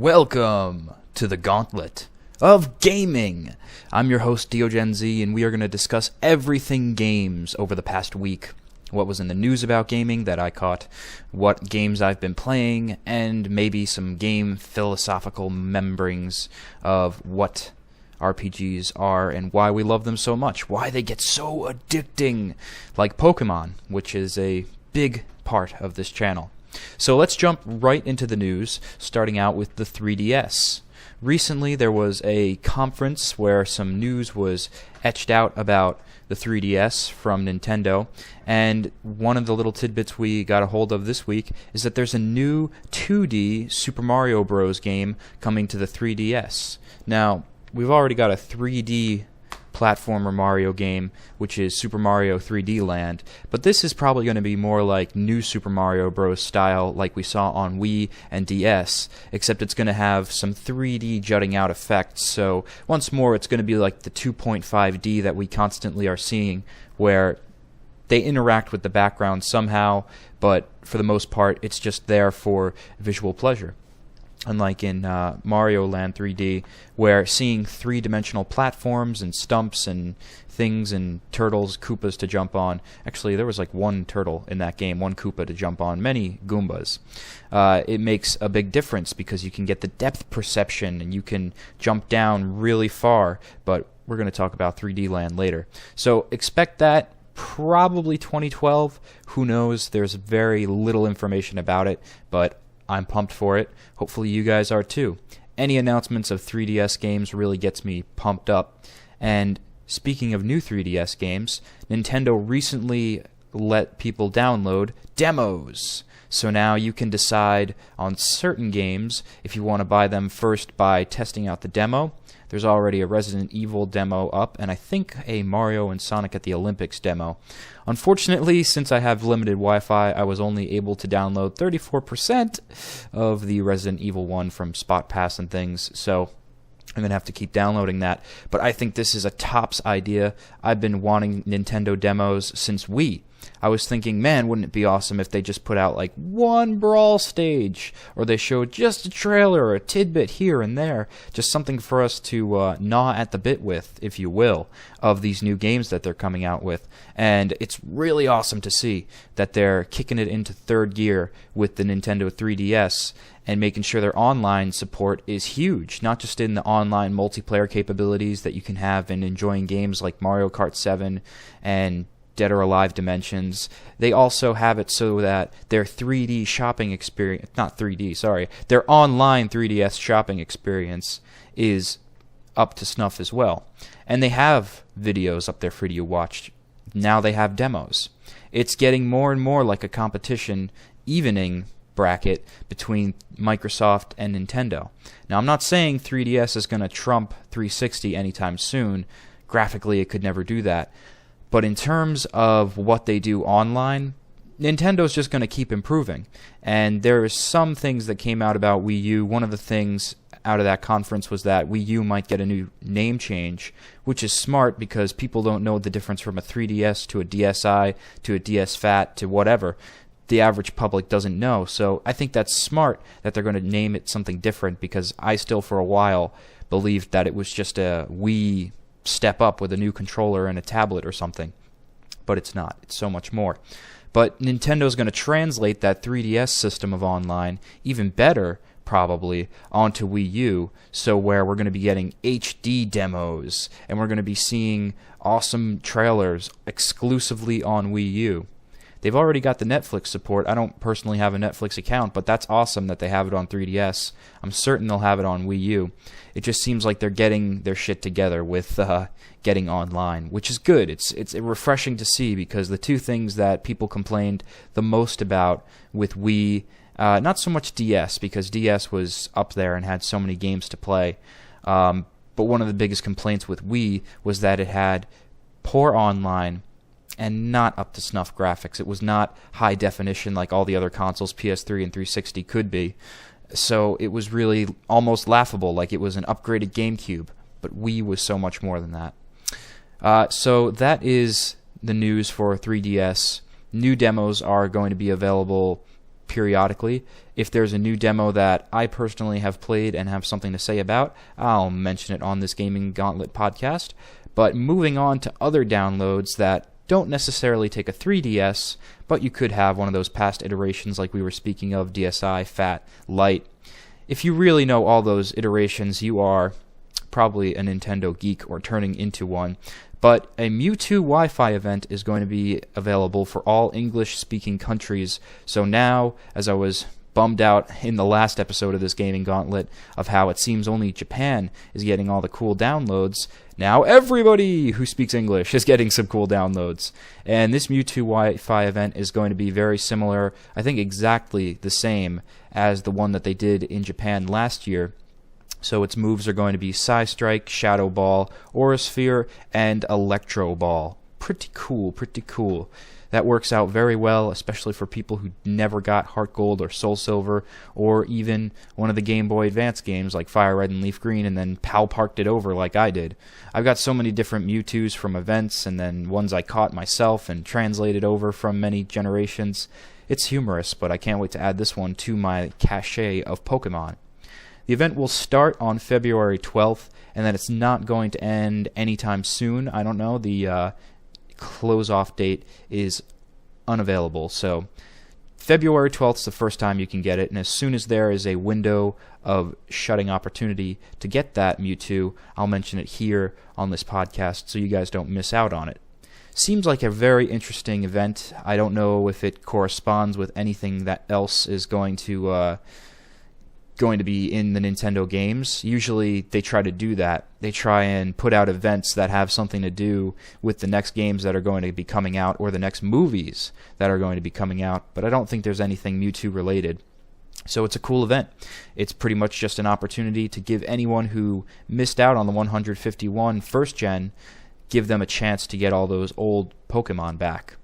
Welcome to the Gauntlet of Gaming. I'm your host DeoGenZ, and we are going to discuss everything games over the past week. What was in the news about gaming that I caught, what games I've been playing, and maybe some game philosophical membrings of what RPGs are and why we love them so much, why they get so addicting, like Pokemon, which is a big part of this channel. So let's jump right into the news, starting out with the 3DS. Recently there was a conference where some news was etched out about the 3DS from Nintendo, and one of the little tidbits we got a hold of this week is that there's a new 2D Super Mario Bros. Game coming to the 3DS. Now, we've already got a 3D platformer Mario game, which is Super Mario 3D Land, but this is probably going to be more like new Super Mario Bros. Style like we saw on Wii and DS, except it's going to have some 3D jutting out effects, so once more it's going to be like the 2.5D that we constantly are seeing, where they interact with the background somehow, but for the most part it's just there for visual pleasure. Unlike in Mario Land 3D, where seeing three-dimensional platforms and stumps and things and turtles, Koopas to jump on. Actually, there was like one turtle in that game, one Koopa to jump on, many Goombas. It makes a big difference because you can get the depth perception and you can jump down really far, but we're going to talk about 3D Land later. So expect that. Probably 2012. Who knows? There's very little information about it, but I'm pumped for it. Hopefully you guys are too. Any announcements of 3DS games really gets me pumped up. And speaking of new 3DS games, Nintendo recently let people download demos. So now you can decide on certain games if you want to buy them first by testing out the demo. There's already a Resident Evil demo up, and I think a Mario and Sonic at the Olympics demo. Unfortunately, since I have limited Wi-Fi, I was only able to download 34% of the Resident Evil 1 from Spot Pass and things, so I'm going to have to keep downloading that. But I think this is a tops idea. I've been wanting Nintendo demos since Wii. I was thinking, man, wouldn't it be awesome if they just put out like one Brawl stage, or they showed just a trailer or a tidbit here and there, just something for us to gnaw at the bit with, if you will, of these new games that they're coming out with. And it's really awesome to see that they're kicking it into third gear with the Nintendo 3DS and making sure their online support is huge, not just in the online multiplayer capabilities that you can have in enjoying games like Mario Kart 7 and Dead or Alive Dimensions. They also have it so that their 3D shopping experience, not 3D, sorry, their online 3DS shopping experience is up to snuff as well. And they have videos up there for you to watch. Now they have demos. It's getting more and more like a competition, evening bracket between Microsoft and Nintendo. Now, I'm not saying 3DS is going to trump 360 anytime soon. Graphically, it could never do that. But in terms of what they do online, Nintendo's just going to keep improving. And there are some things that came out about Wii U. One of the things out of that conference was that Wii U might get a new name change, which is smart because people don't know the difference from a 3DS to a DSi to a DS Fat to whatever. The average public doesn't know. So I think that's smart that they're going to name it something different, because I still for a while believed that it was just a Wii step up with a new controller and a tablet or something. But it's not. It's so much more. But Nintendo's going to translate that 3DS system of online even better, probably, onto Wii U, so where we're going to be getting HD demos, and we're going to be seeing awesome trailers exclusively on Wii U. They've already got the Netflix support. I don't personally have a Netflix account, but that's awesome that they have it on 3DS. I'm certain they'll have it on Wii U. It just seems like they're getting their shit together with getting online, which is good. It's refreshing to see, because the two things that people complained the most about with Wii, not so much DS, because DS was up there and had so many games to play, but one of the biggest complaints with Wii was that it had poor online and not up to snuff graphics. It was not high definition like all the other consoles, PS3 and 360, could be. So it was really almost laughable, like it was an upgraded GameCube. But Wii was so much more than that. So that is the news for 3DS. New demos are going to be available periodically. If there's a new demo that I personally have played and have something to say about, I'll mention it on this Gaming Gauntlet podcast. But moving on to other downloads that don't necessarily take a 3DS, but you could have one of those past iterations like we were speaking of, DSi, Fat, Light. If you really know all those iterations, you are probably a Nintendo geek or turning into one. But a Mewtwo Wi-Fi event is going to be available for all English-speaking countries. So now, as I was bummed out in the last episode of this Gaming Gauntlet of how it seems only Japan is getting all the cool downloads, now everybody who speaks English is getting some cool downloads. And this Mewtwo Wi-Fi event is going to be very similar, I think exactly the same as the one that they did in Japan last year. So its moves are going to be Psy Strike, Shadow Ball, Aura Sphere, and Electro Ball. Pretty cool, pretty cool. That works out very well, especially for people who never got Heart Gold or Soul Silver, or even one of the Game Boy Advance games like Fire Red and Leaf Green, and then PAL parked it over like I did. I've got so many different Mewtwo's from events, and then ones I caught myself and translated over from many generations. It's humorous, but I can't wait to add this one to my cachet of Pokemon. The event will start on February 12th, and then it's not going to end anytime soon. I don't know. The close-off date is unavailable. So February 12th is the first time you can get it, and as soon as there is a window of shutting opportunity to get that Mewtwo, I'll mention it here on this podcast so you guys don't miss out on it. Seems like a very interesting event. I don't know if it corresponds with anything that else is going to be in the Nintendo games. Usually they try to do that. They try and put out events that have something to do with the next games that are going to be coming out or the next movies that are going to be coming out, but I don't think there's anything Mewtwo related. So it's a cool event. It's pretty much just an opportunity to give anyone who missed out on the 151 first gen, give them a chance to get all those old Pokemon back.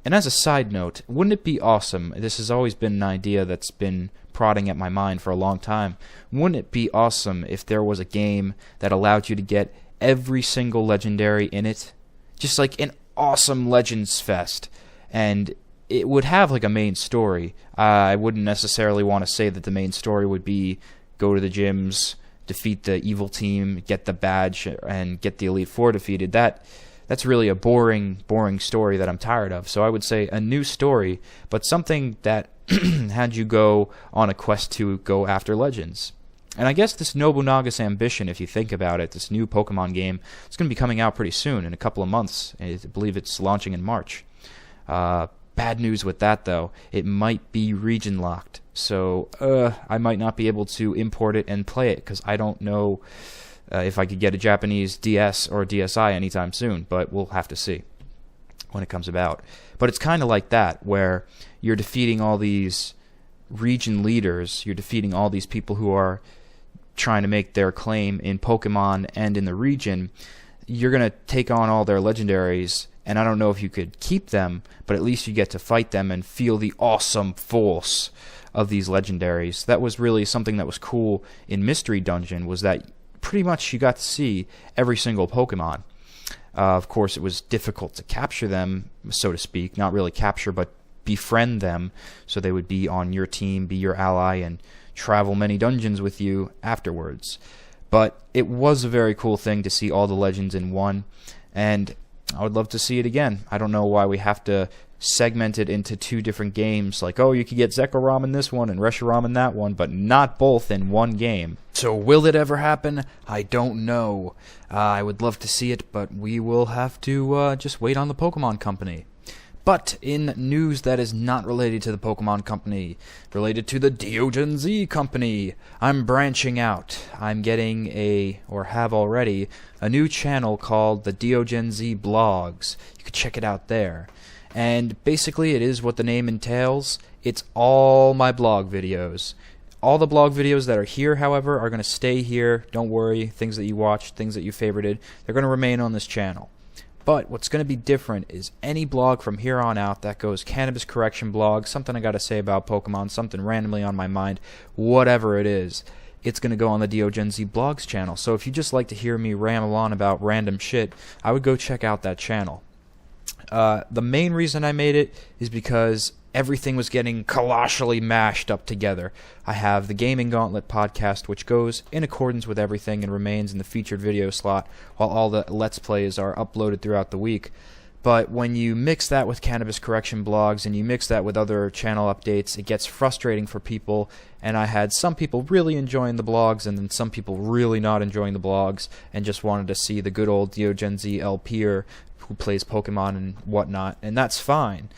And as a side note, wouldn't it be awesome, this has always been an idea that's been prodding at my mind for a long time, wouldn't it be awesome if there was a game that allowed you to get every single legendary in it? Just like an awesome Legends Fest. And it would have like a main story. I wouldn't necessarily want to say that the main story would be go to the gyms, defeat the evil team, get the badge, and get the Elite Four defeated. That's really a boring story that I'm tired of. So I would say a new story, but something that had you go on a quest to go after legends. And I guess this Nobunaga's Ambition, if you think about it, this new Pokemon game, it's going to be coming out pretty soon, in a couple of months. I believe it's launching in March. Bad news with that, though. It might be region locked. So I might not be able to import it and play it, because I don't know if I could get a Japanese DS or DSi anytime soon, but we'll have to see when it comes about. But it's kind of like that, where you're defeating all these region leaders, you're defeating all these people who are trying to make their claim in Pokemon and in the region. You're going to take on all their legendaries, and I don't know if you could keep them, but at least you get to fight them and feel the awesome force of these legendaries. That was really something that was cool in Mystery Dungeon, was that pretty much you got to see every single Pokemon. Of course, it was difficult to capture them, so to speak. Not really capture, but befriend them, so they would be on your team, be your ally, and travel many dungeons with you afterwards. But it was a very cool thing to see all the legends in one, and I would love to see it again. I don't know why we have to segment it into two different games, like, oh, you could get Zekrom in this one and Reshiram in that one, but not both in one game. So will it ever happen? I don't know. I would love to see it, but we will have to just wait on the Pokemon Company. But in news that is not related to the Pokemon Company, related to the DeoGenZ Company, I'm branching out. I'm getting or have already, a new channel called the DeoGenZ Blogs. You can check it out there. And basically it is what the name entails. It's all my blog videos. All the blog videos that are here, however, are going to stay here. Don't worry. Things that you watched, things that you favorited, they're going to remain on this channel. But what's going to be different is any blog from here on out that goes cannabis correction blog, something I got to say about Pokemon, something randomly on my mind, whatever it is, it's going to go on the DeoGenZ Blogs channel. So if you just like to hear me ramble on about random shit, I would go check out that channel. The main reason I made it is because everything was getting colossally mashed up together. I have the Gaming Gauntlet podcast, which goes in accordance with everything and remains in the featured video slot, while all the Let's Plays are uploaded throughout the week. But when you mix that with cannabis correction blogs and you mix that with other channel updates, it gets frustrating for people, and I had some people really enjoying the blogs and then some people really not enjoying the blogs and just wanted to see the good old DeoGenZ LPer who plays Pokemon and whatnot, and that's fine.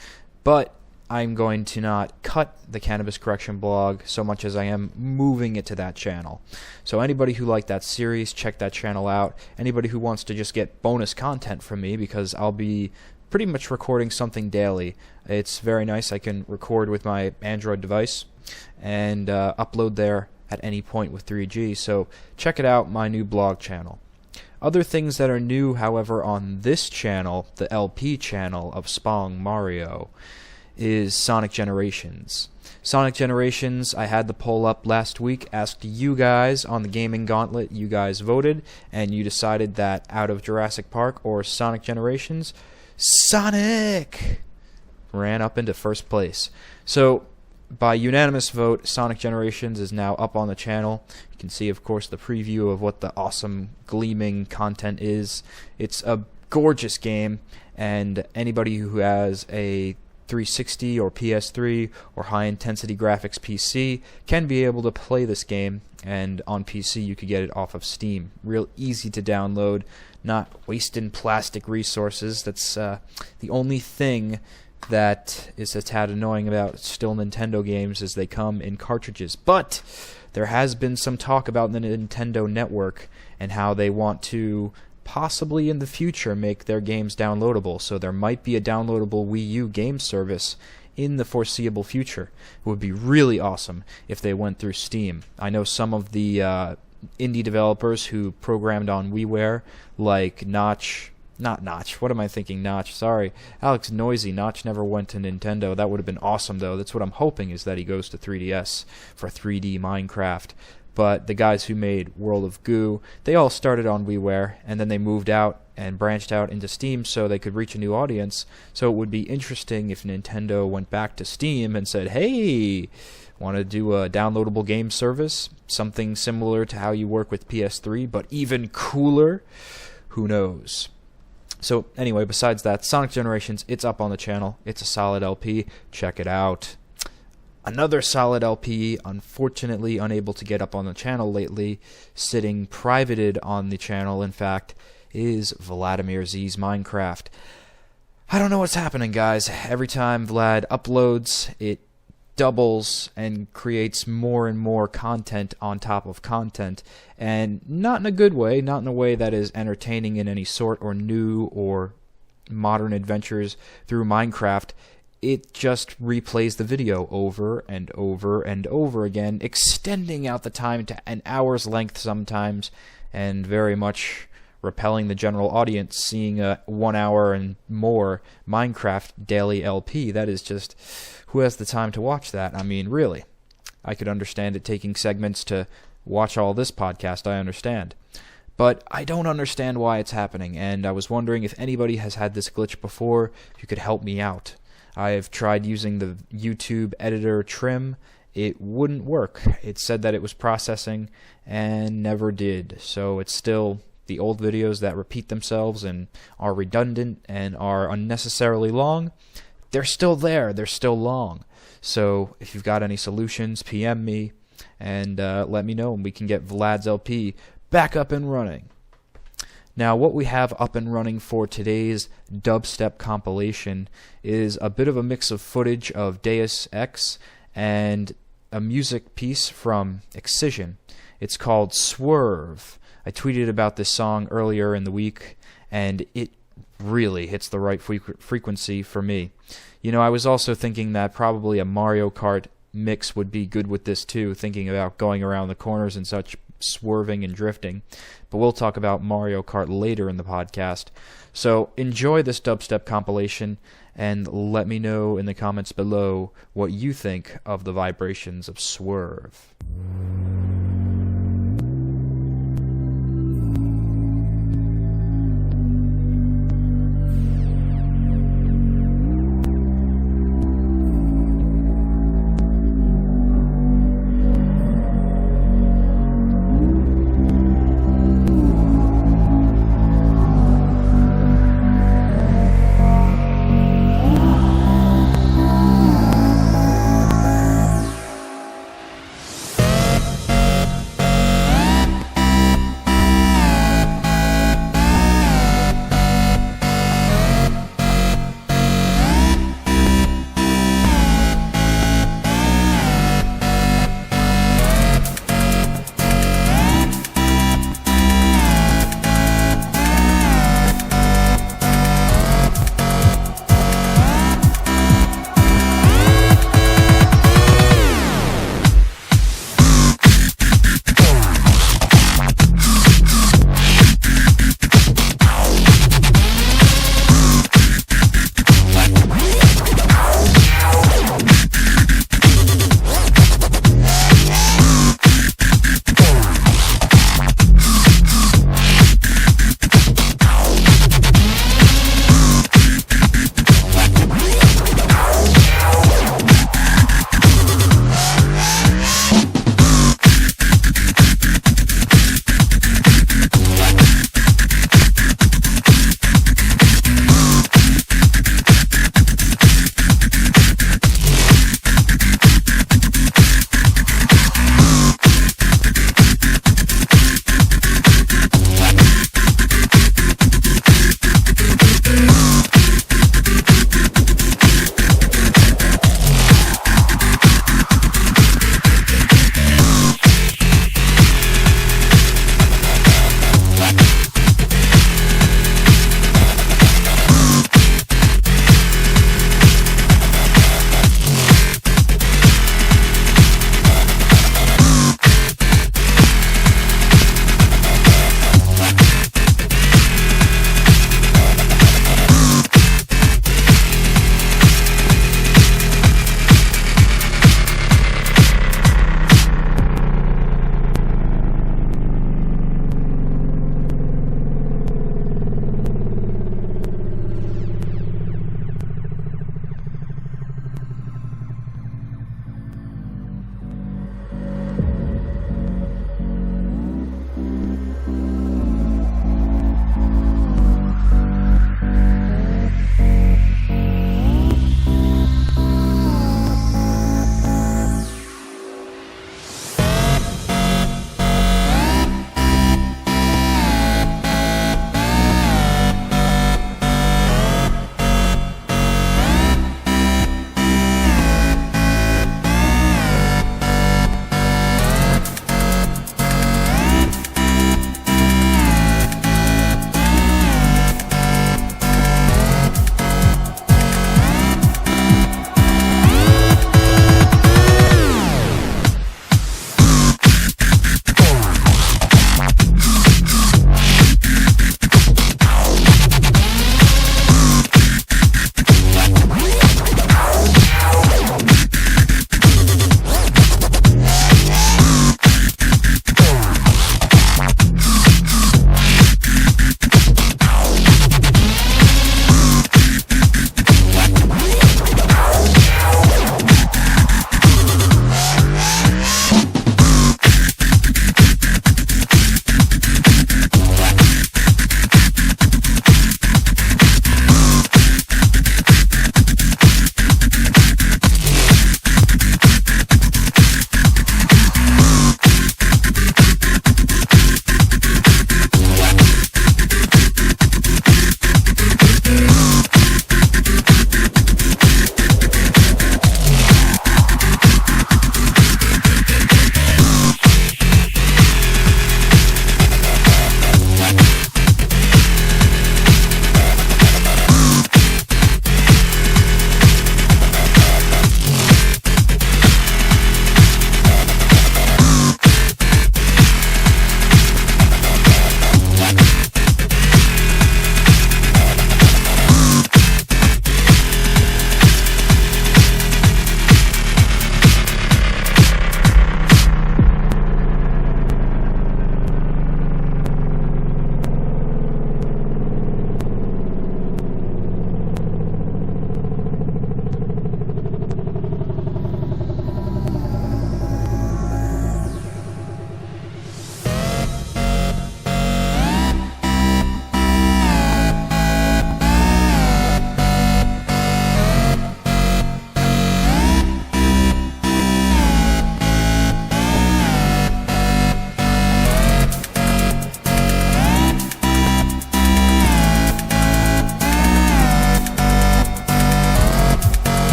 But I'm going to not cut the cannabis correction blog so much as I am moving it to that channel. So anybody who liked that series, check that channel out. Anybody who wants to just get bonus content from me, because I'll be pretty much recording something daily. It's very nice. I can record with my Android device and upload there at any point with 3G. So check it out, my new blog channel. Other things that are new, however, on this channel, the LP channel of Spong Mario, is Sonic Generations. Sonic Generations, I had the poll up last week, asked you guys on the Gaming Gauntlet, you guys voted, and you decided that out of Jurassic Park or Sonic Generations, Sonic ran up into first place. So, by unanimous vote, Sonic Generations is now up on the channel. You can see, of course, the preview of what the awesome, gleaming content is. It's a gorgeous game, and anybody who has a 360 or PS3 or high-intensity graphics PC can be able to play this game, and on PC you could get it off of Steam. Real easy to download, not wasting plastic resources. That's the only thing that is a tad annoying about still Nintendo games, is they come in cartridges. But there has been some talk about the Nintendo Network and how they want to possibly in the future make their games downloadable, so there might be a downloadable Wii U game service in the foreseeable future. It would be really awesome if they went through Steam. I know some of the indie developers who programmed on WiiWare, like Notch, sorry, Alex Noisy. Notch never went to Nintendo. That would have been awesome, though. That's what I'm hoping, is that he goes to 3DS for 3D Minecraft. But the guys who made World of Goo, they all started on WiiWare, and then they moved out and branched out into Steam so they could reach a new audience. So it would be interesting if Nintendo went back to Steam and said, hey, want to do a downloadable game service? Something similar to how you work with PS3, but even cooler? Who knows? So anyway, besides that, Sonic Generations, it's up on the channel. It's a solid LP. Check it out. Another solid LP, unfortunately unable to get up on the channel lately, sitting privated on the channel, in fact, is Vladimir Z's Minecraft. I don't know what's happening, guys. Every time Vlad uploads, it doubles and creates more and more content on top of content, and not in a good way, not in a way that is entertaining in any sort or new or modern adventures through Minecraft. It just replays the video over and over and over again, extending out the time to an hour's length sometimes, and very much repelling the general audience seeing a 1 hour and more Minecraft daily LP. That is just, who has the time to watch that? I mean, really. I could understand it taking segments to watch all this podcast, I understand. But I don't understand why it's happening, and I was wondering if anybody has had this glitch before, if you could help me out. I've tried using the YouTube editor trim. It wouldn't work. It said that it was processing and never did. So it's still the old videos that repeat themselves and are redundant and are unnecessarily long. They're still there. They're still long. So if you've got any solutions, PM me and let me know, and we can get Vlad's LP back up and running. Now, what we have up and running for today's dubstep compilation is a bit of a mix of footage of Deus Ex and a music piece from Excision. It's called Swerve. I tweeted about this song earlier in the week, and it really hits the right frequency for me. You know, I was also thinking that probably a Mario Kart mix would be good with this too, thinking about going around the corners and such, swerving and drifting. But we'll talk about Mario Kart later in the podcast. So enjoy this dubstep compilation and let me know in the comments below what you think of the vibrations of Swerve.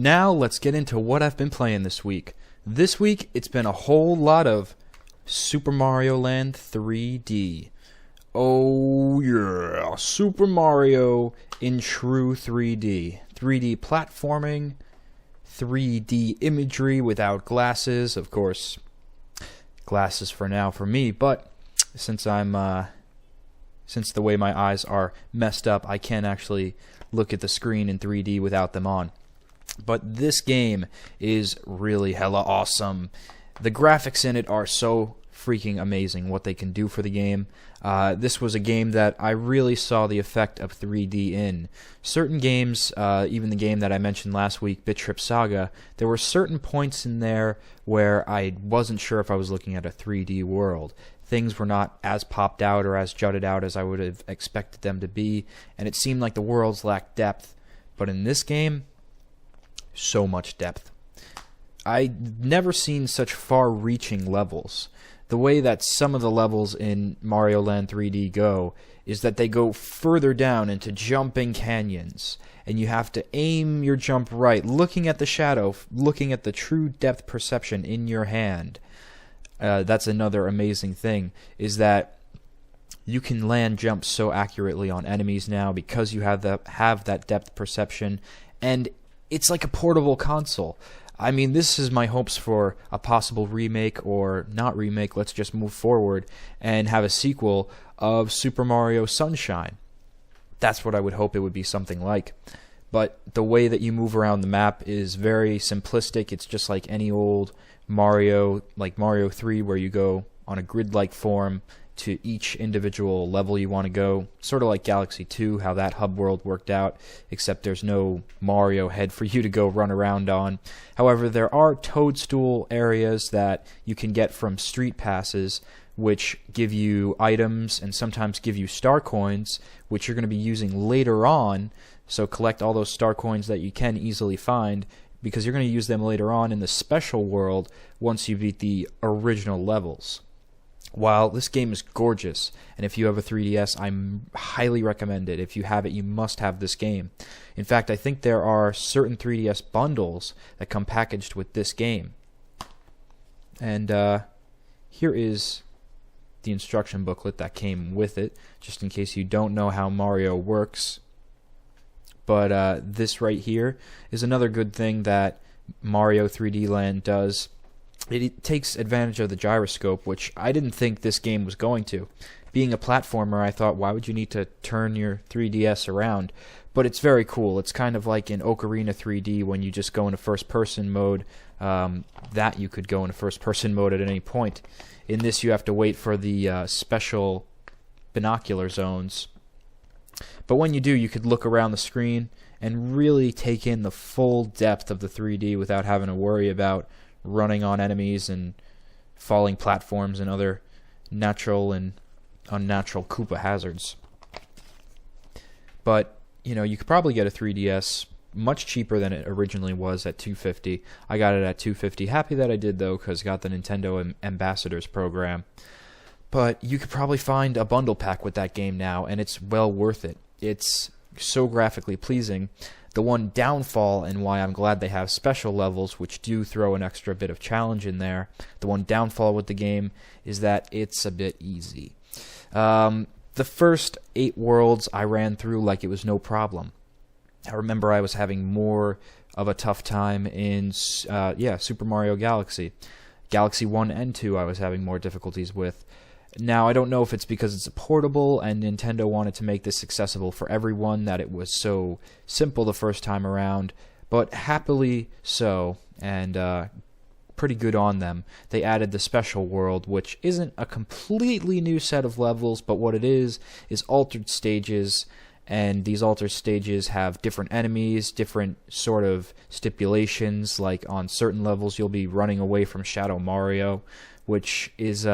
Now let's get into what I've been playing this week. This week, it's been a whole lot of Super Mario Land 3D. Oh yeah, Super Mario in true 3D. 3D platforming, 3D imagery without glasses, of course. Glasses for now for me, but since the way my eyes are messed up, I can't actually look at the screen in 3D without them on. But this game is really hella awesome. The graphics in it are so freaking amazing, what they can do for the game. This was a game that I really saw the effect of 3D in. Certain games, even the game that I mentioned last week, Bit Trip Saga, there were certain points in there where I wasn't sure if I was looking at a 3D world. Things were not as popped out or as jutted out as I would have expected them to be, and it seemed like the worlds lacked depth. But in this game, so much depth. I'd never seen such far-reaching levels. The way that some of the levels in Mario Land 3D go is that they go further down into jumping canyons, and you have to aim your jump right, looking at the shadow, looking at the true depth perception in your hand. That's another amazing thing, is that you can land jumps so accurately on enemies now because you have that depth perception, and it's like a portable console. I mean, this is my hopes for a possible remake, or not remake, let's just move forward and have a sequel of Super Mario Sunshine. That's what I would hope it would be something like. But the way that you move around the map is very simplistic. It's just like any old Mario, like Mario 3, where you go on a grid-like form to each individual level you want to go. Sort of like Galaxy 2, how that hub world worked out, except there's no Mario head for you to go run around on. However, there are toadstool areas that you can get from street passes, which give you items and sometimes give you star coins, which you're going to be using later on. So collect all those star coins that you can easily find, because you're going to use them later on in the special world once you beat the original levels. While this game is gorgeous, and if you have a 3DS, I highly recommend it. If you have it, you must have this game. In fact, I think there are certain 3DS bundles that come packaged with this game. And here is the instruction booklet that came with it, just in case you don't know how Mario works. But this right here is another good thing that Mario 3D Land does. It takes advantage of the gyroscope, which I didn't think this game was going to. Being a platformer, I thought, why would you need to turn your 3DS around? But it's very cool. It's kind of like in Ocarina 3D when you just go into first-person mode. That you could go into first-person mode at any point. In this, you have to wait for the special binocular zones. But when you do, you could look around the screen and really take in the full depth of the 3D without having to worry about running on enemies and falling platforms and other natural and unnatural Koopa hazards. But, you know, you could probably get a 3DS much cheaper than it originally was at $250. I got it at $250. Happy that I did, though, because I got the Nintendo Ambassadors program. But you could probably find a bundle pack with that game now, and it's well worth it. It's so graphically pleasing. The one downfall, and why I'm glad they have special levels, which do throw an extra bit of challenge in there, the one downfall with the game is that it's a bit easy. The first 8 worlds I ran through like it was no problem. I remember I was having more of a tough time in Super Mario Galaxy. Galaxy 1 and 2 I was having more difficulties with. Now, I don't know if it's because it's a portable and Nintendo wanted to make this accessible for everyone, that it was so simple the first time around, but happily so, and pretty good on them. They added the special world, which isn't a completely new set of levels, but what it is altered stages, and these altered stages have different enemies, different sort of stipulations, like on certain levels you'll be running away from Shadow Mario, which is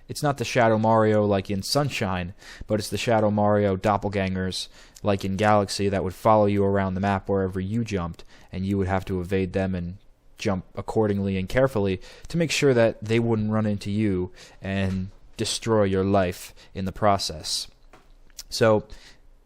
it's not the Shadow Mario like in Sunshine, but it's the Shadow Mario doppelgangers like in Galaxy that would follow you around the map wherever you jumped, and you would have to evade them and jump accordingly and carefully to make sure that they wouldn't run into you and destroy your life in the process. So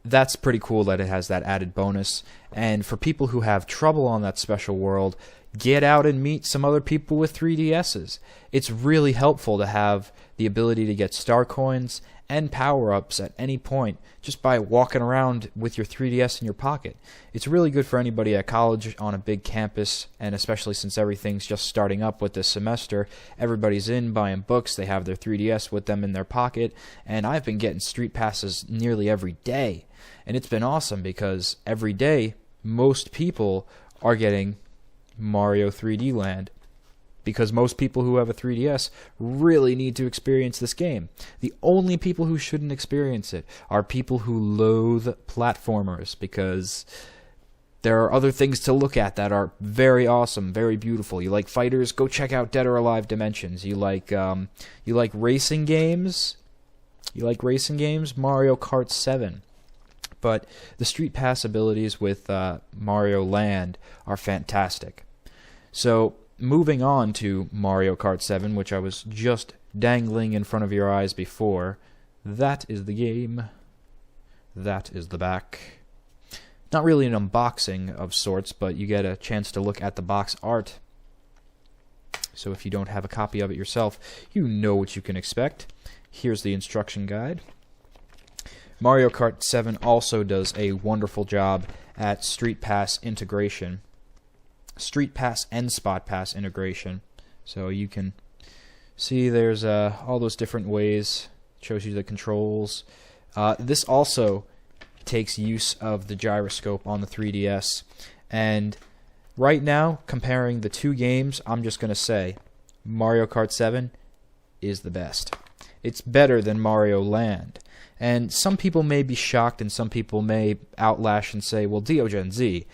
that's pretty cool that it has that added bonus. And for people who have trouble on that special world, get out and meet some other people with 3DSs. It's really helpful to have the ability to get star coins and power-ups at any point just by walking around with your 3DS in your pocket. It's really good for anybody at college on a big campus, and especially since everything's just starting up with this semester, everybody's in buying books, they have their 3DS with them in their pocket, and I've been getting street passes nearly every day. And it's been awesome because every day most people are getting Mario 3D Land, because most people who have a 3DS really need to experience this game. The only people who shouldn't experience it are people who loathe platformers, because there are other things to look at that are very awesome, very beautiful. You like fighters? Go check out Dead or Alive Dimensions. You like racing games? Mario Kart 7. But the Street Pass abilities with Mario Land are fantastic. So, moving on to Mario Kart 7, which I was just dangling in front of your eyes before. That is the game. That is the back. Not really an unboxing of sorts, but you get a chance to look at the box art. So if you don't have a copy of it yourself, you know what you can expect. Here's the instruction guide. Mario Kart 7 also does a wonderful job at Street Pass integration. Street Pass and Spot Pass integration. So you can see there's all those different ways. It shows you the controls. This also takes use of the gyroscope on the 3DS. And right now, comparing the two games, I'm just going to say Mario Kart 7 is the best. It's better than Mario Land. And some people may be shocked and some people may outlash and say, well, DeoGenZ,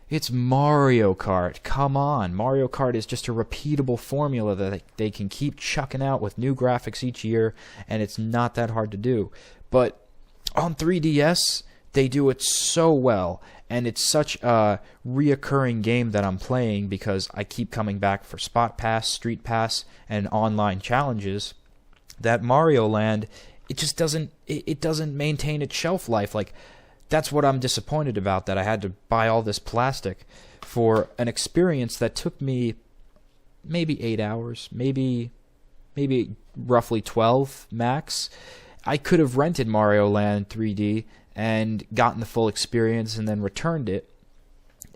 it's Mario Kart. Come on. Mario Kart is just a repeatable formula that they can keep chucking out with new graphics each year, and it's not that hard to do. But on 3DS, they do it so well, and it's such a reoccurring game that I'm playing because I keep coming back for Spot Pass, Street Pass, and online challenges, that Mario Land, it just doesn't maintain its shelf life. Like, that's what I'm disappointed about, that I had to buy all this plastic for an experience that took me maybe 8 hours, maybe roughly 12 max. I could have rented Mario Land 3D and gotten the full experience and then returned it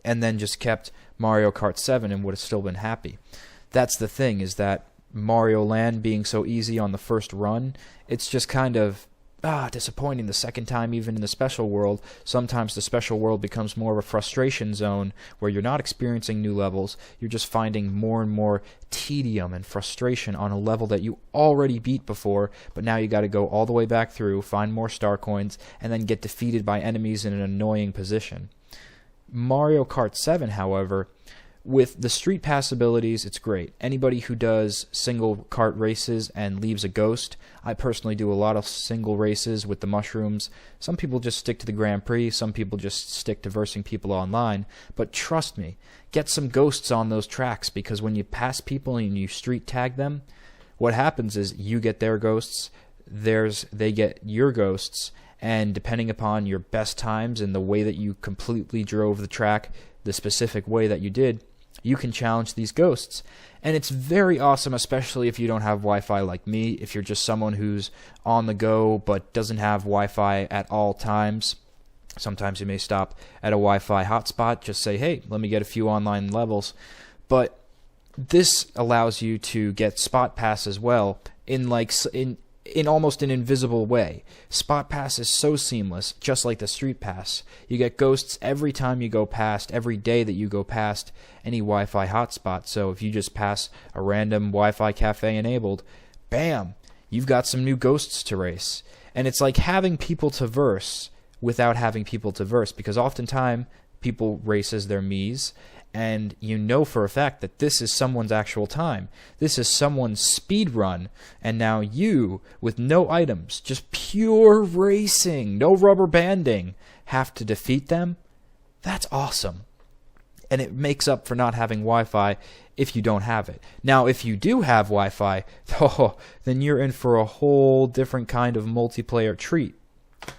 and then just kept Mario Kart 7 and would have still been happy. That's the thing, is that Mario Land being so easy on the first run, it's just kind of disappointing the second time, even in the special world. Sometimes the special world becomes more of a frustration zone where you're not experiencing new levels, you're just finding more and more tedium and frustration on a level that you already beat before, but now you got to go all the way back through, find more star coins, and then get defeated by enemies in an annoying position. Mario Kart 7, however, with the Street Pass abilities, it's great. Anybody who does single kart races and leaves a ghost, I personally do a lot of single races with the mushrooms. Some people just stick to the Grand Prix, some people just stick to versing people online, but trust me, get some ghosts on those tracks, because when you pass people and you street tag them, what happens is you get their ghosts, they get your ghosts, and depending upon your best times and the way that you completely drove the track, the specific way that you did, you can challenge these ghosts. And it's very awesome, especially if you don't have Wi-Fi like me, if you're just someone who's on the go but doesn't have Wi-Fi at all times. Sometimes you may stop at a Wi-Fi hotspot, just say, hey, let me get a few online levels. But this allows you to get Spot Pass as well in almost an invisible way. Spot Pass is so seamless, just like the Street Pass. You get ghosts every time you go past, every day that you go past any Wi-Fi hotspot. So if you just pass a random Wi-Fi cafe enabled, bam, you've got some new ghosts to race. And it's like having people to verse without having people to verse, because oftentimes people race as their Miis, and you know for a fact that this is someone's actual time. This is someone's speed run, and now you, with no items, just pure racing, no rubber banding, have to defeat them? That's awesome. And it makes up for not having Wi-Fi if you don't have it. Now, if you do have Wi-Fi, then you're in for a whole different kind of multiplayer treat.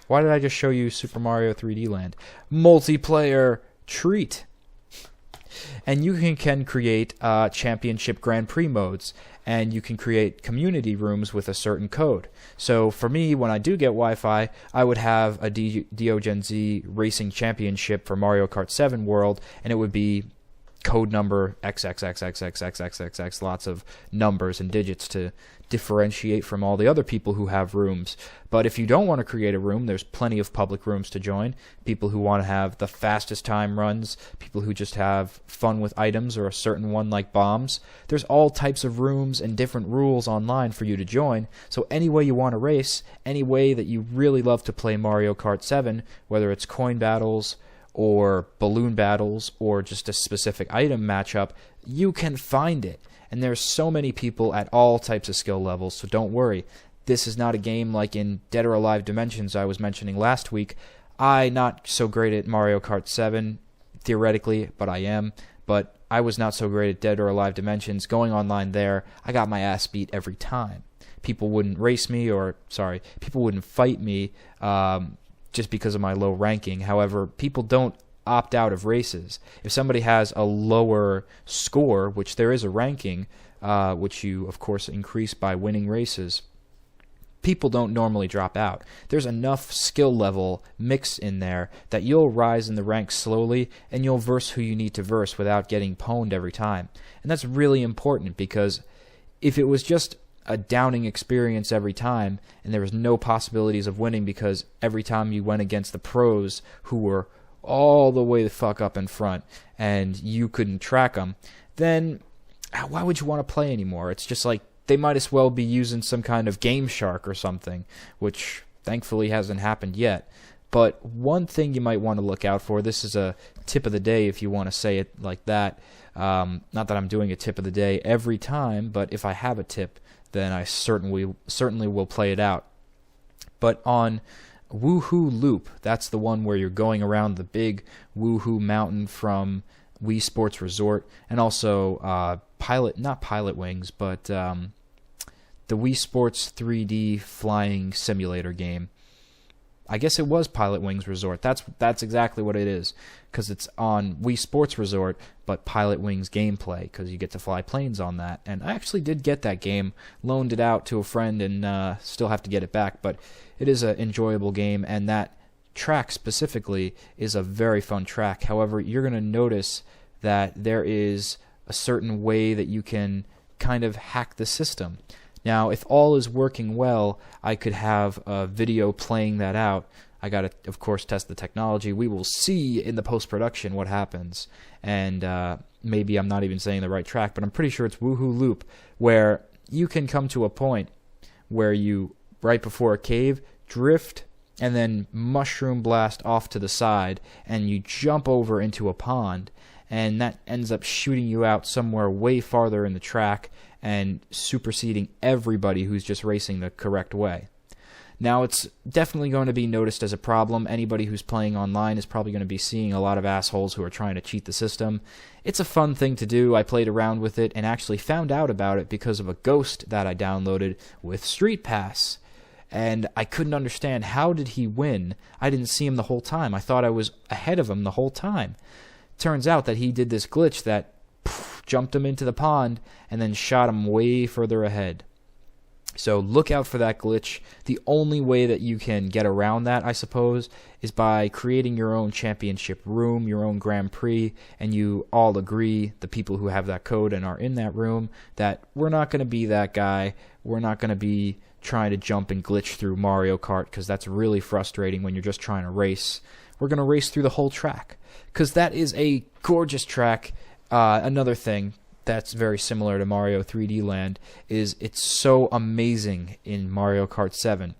Why did I just show you Super Mario 3D Land? Multiplayer treat. And you can create championship Grand Prix modes, and you can create community rooms with a certain code. So for me, when I do get Wi-Fi, I would have a DeoGenZ Racing Championship for Mario Kart 7 World, and it would be code number XXXXXXXXX, lots of numbers and digits to differentiate from all the other people who have rooms. But if you don't want to create a room, there's plenty of public rooms to join. People who want to have the fastest time runs, people who just have fun with items or a certain one like bombs. There's all types of rooms and different rules online for you to join. So any way you want to race, any way that you really love to play Mario Kart 7, whether it's coin battles or balloon battles or just a specific item matchup, you can find it. And there's so many people at all types of skill levels, so don't worry. This is not a game like in Dead or Alive Dimensions I was mentioning last week. I'm not so great at Mario Kart 7, theoretically, but I am. But I was not so great at Dead or Alive Dimensions. Going online there, I got my ass beat every time. People wouldn't race me, people wouldn't fight me just because of my low ranking. However, people don't opt out of races. If somebody has a lower score, which there is a ranking, which you of course increase by winning races, people don't normally drop out. There's enough skill level mixed in there that you'll rise in the ranks slowly, and you'll verse who you need to verse without getting pwned every time. And that's really important, because if it was just a downing experience every time and there was no possibilities of winning because every time you went against the pros who were all the way the fuck up in front and you couldn't track them, then why would you want to play anymore? It's just like they might as well be using some kind of Game Shark or something, which thankfully hasn't happened yet. But one thing you might want to look out for, this is a tip of the day if you want to say it like that. Not that I'm doing a tip of the day every time, but if I have a tip, then I certainly will play it out. But on Woohoo Loop, that's the one where you're going around the big Woohoo mountain from Wii Sports Resort, and also not Pilot Wings, but the Wii Sports 3D flying simulator game. I guess it was Pilot Wings Resort. That's exactly what it is, because it's on Wii Sports Resort, but Pilot Wings gameplay, because you get to fly planes on that. And I actually did get that game, loaned it out to a friend, and still have to get it back. But it is an enjoyable game, and that track specifically is a very fun track. However, you're going to notice that there is a certain way that you can kind of hack the system. Now, if all is working well, I could have a video playing that out. I got to, of course, test the technology. We will see in the post-production what happens. And maybe I'm not even saying the right track, but I'm pretty sure it's Woohoo Loop, where you can come to a point where you, right before a cave, drift and then mushroom blast off to the side, and you jump over into a pond, and that ends up shooting you out somewhere way farther in the track and superseding everybody who's just racing the correct way. Now, it's definitely going to be noticed as a problem. Anybody who's playing online is probably going to be seeing a lot of assholes who are trying to cheat the system. It's a fun thing to do. I played around with it and actually found out about it because of a ghost that I downloaded with Street Pass. And I couldn't understand, how did he win? I didn't see him the whole time. I thought I was ahead of him the whole time. Turns out that he did this glitch that jumped him into the pond and then shot him way further ahead. So look out for that glitch. The only way that you can get around that, I suppose, is by creating your own championship room, your own Grand Prix, and you all agree, the people who have that code and are in that room, that we're not going to be that guy. We're not going to be trying to jump and glitch through Mario Kart, because that's really frustrating when you're just trying to race. We're going to race through the whole track, because that is a gorgeous track. Another thing that's very similar to Mario 3D Land is it's so amazing in Mario Kart 7.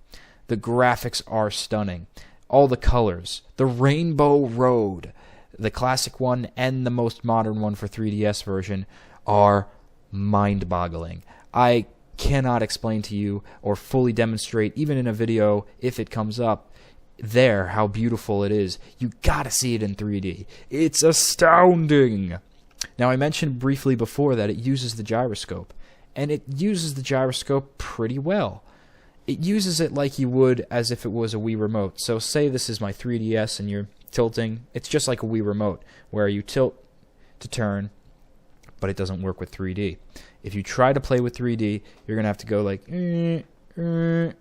The graphics are stunning. All the colors. The Rainbow Road, the classic one and the most modern one for 3DS version, are mind-boggling. I cannot explain to you or fully demonstrate, even in a video if it comes up there, how beautiful it is. You gotta see it in 3D. It's astounding. Now, I mentioned briefly before that it uses the gyroscope, and it uses the gyroscope pretty well. it uses it like you would as if it was a Wii Remote. So say this is my 3DS and you're tilting. It's just like a Wii Remote, where you tilt to turn, but it doesn't work with 3D. If you try to play with 3D, you're going to have to go like, and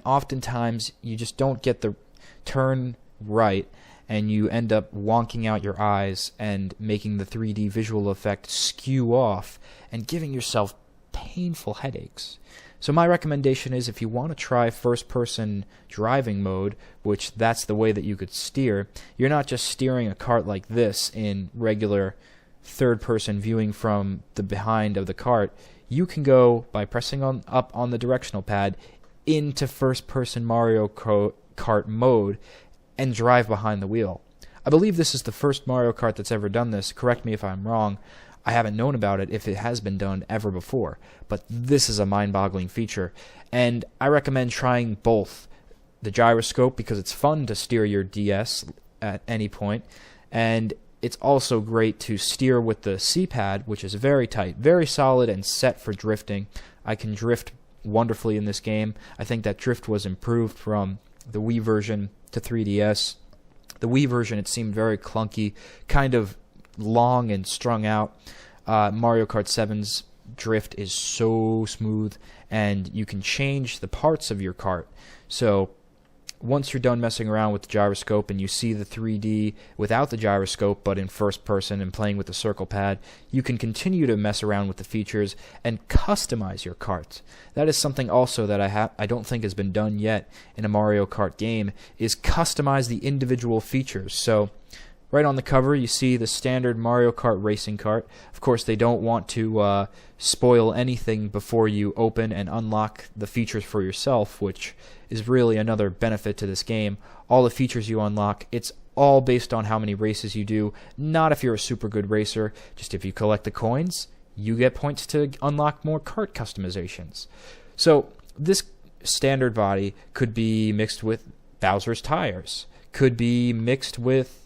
oftentimes you just don't get the turn right, and you end up wonking out your eyes and making the 3D visual effect skew off and giving yourself painful headaches. So my recommendation is, if you want to try first-person driving mode, which that's the way that you could steer, you're not just steering a cart like this in regular third-person viewing from the behind of the cart. You can go, by pressing up on the directional pad, into first-person Mario Kart mode and drive behind the wheel. I believe this is the first Mario Kart that's ever done this. Correct me if I'm wrong. I haven't known about it if it has been done ever before, but this is a mind-boggling feature, and I recommend trying both. The gyroscope, because it's fun to steer your DS at any point, and it's also great to steer with the C-pad, which is very tight, very solid, and set for drifting. I can drift wonderfully in this game. I think that drift was improved from the Wii version to 3DS. The Wii version, it seemed very clunky, kind of long and strung out. Mario Kart 7's drift is so smooth, and you can change the parts of your kart. So once you're done messing around with the gyroscope and you see the 3D without the gyroscope but in first person and playing with the circle pad, you can continue to mess around with the features and customize your kart. That is something also that I don't think has been done yet in a Mario Kart game, is customize the individual features. So right on the cover, you see the standard Mario Kart racing cart. Of course, they don't want to spoil anything before you open and unlock the features for yourself, which is really another benefit to this game. All the features you unlock, it's all based on how many races you do, not if you're a super good racer. Just if you collect the coins, you get points to unlock more kart customizations. So this standard body could be mixed with Bowser's tires, could be mixed with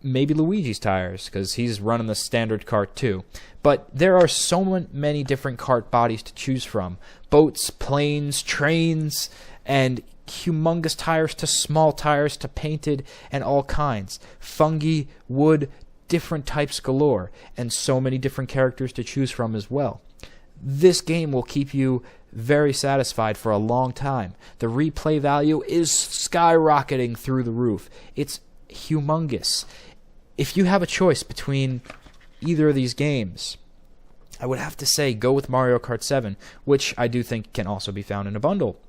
maybe Luigi's tires, because he's running the standard kart too. But there are so many different kart bodies to choose from. Boats, planes, trains, and humongous tires to small tires to painted and all kinds. Fungi, wood, different types galore, and so many different characters to choose from as well. This game will keep you very satisfied for a long time. The replay value is skyrocketing through the roof. It's humongous. If you have a choice between either of these games, I would have to say go with Mario Kart 7, which I do think can also be found in a bundle.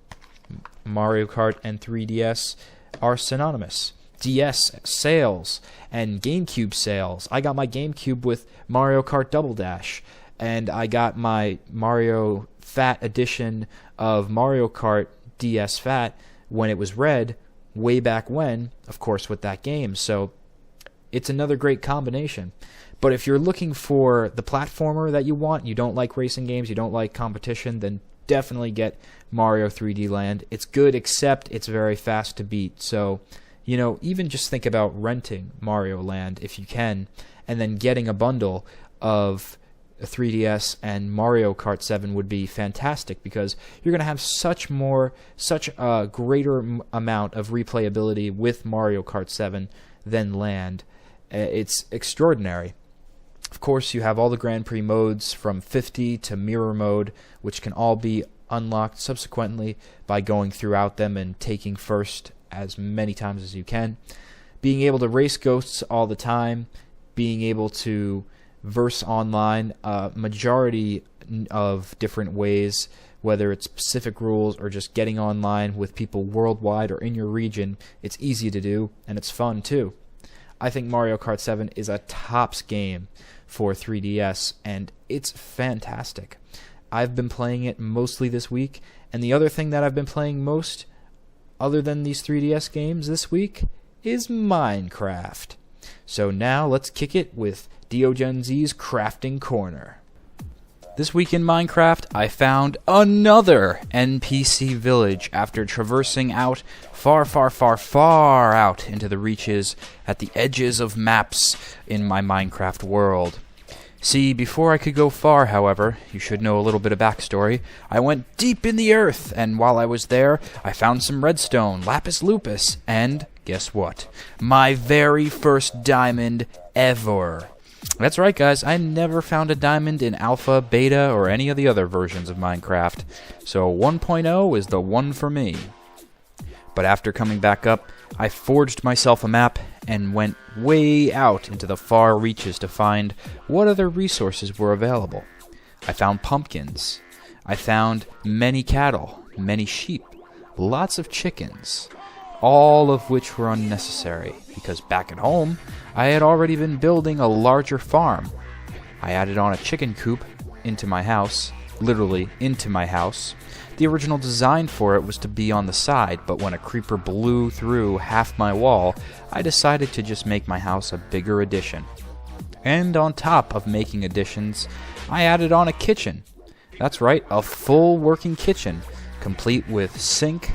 Mario Kart and 3DS are synonymous. DS sales and GameCube sales. I got my GameCube with Mario Kart Double Dash, and I got my Mario Fat edition of Mario Kart DS Fat when it was red, way back when, of course, with that game. So it's another great combination. But if you're looking for the platformer that you want, you don't like racing games, you don't like competition, then definitely get Mario 3D Land. It's good, except it's very fast to beat. So, even just think about renting Mario Land if you can, and then getting a bundle of a 3DS and Mario Kart 7 would be fantastic, because you're going to have such a greater amount of replayability with Mario Kart 7 than Land. It's extraordinary. Of course, you have all the Grand Prix modes from 50 to Mirror Mode, which can all be unlocked subsequently by going throughout them and taking first as many times as you can. Being able to race ghosts all the time, being able to verse online a majority of different ways, whether it's specific rules or just getting online with people worldwide or in your region. It's easy to do, and it's fun too. I think Mario Kart 7 is a tops game for 3DS, and it's fantastic. I've been playing it mostly this week, and the other thing that I've been playing most, other than these 3DS games this week, is Minecraft. So now let's kick it with DeoGenZ's Crafting Corner. This week in Minecraft, I found another NPC village after traversing out far, far, far, far out into the reaches at the edges of maps in my Minecraft world. See, before I could go far, however, you should know a little bit of backstory. I went deep in the earth, and while I was there, I found some redstone, lapis lupus, and guess what? My very first diamond ever. That's right, guys. I never found a diamond in alpha, beta, or any of the other versions of Minecraft. So 1.0 is the one for me. But after coming back up, I forged myself a map and went way out into the far reaches to find what other resources were available. I found pumpkins. I found many cattle, many sheep, lots of chickens, all of which were unnecessary because back at home, I had already been building a larger farm. I added on a chicken coop into my house, literally into my house. The original design for it was to be on the side, but when a creeper blew through half my wall, I decided to just make my house a bigger addition. And on top of making additions, I added on a kitchen. That's right, a full working kitchen, complete with sink,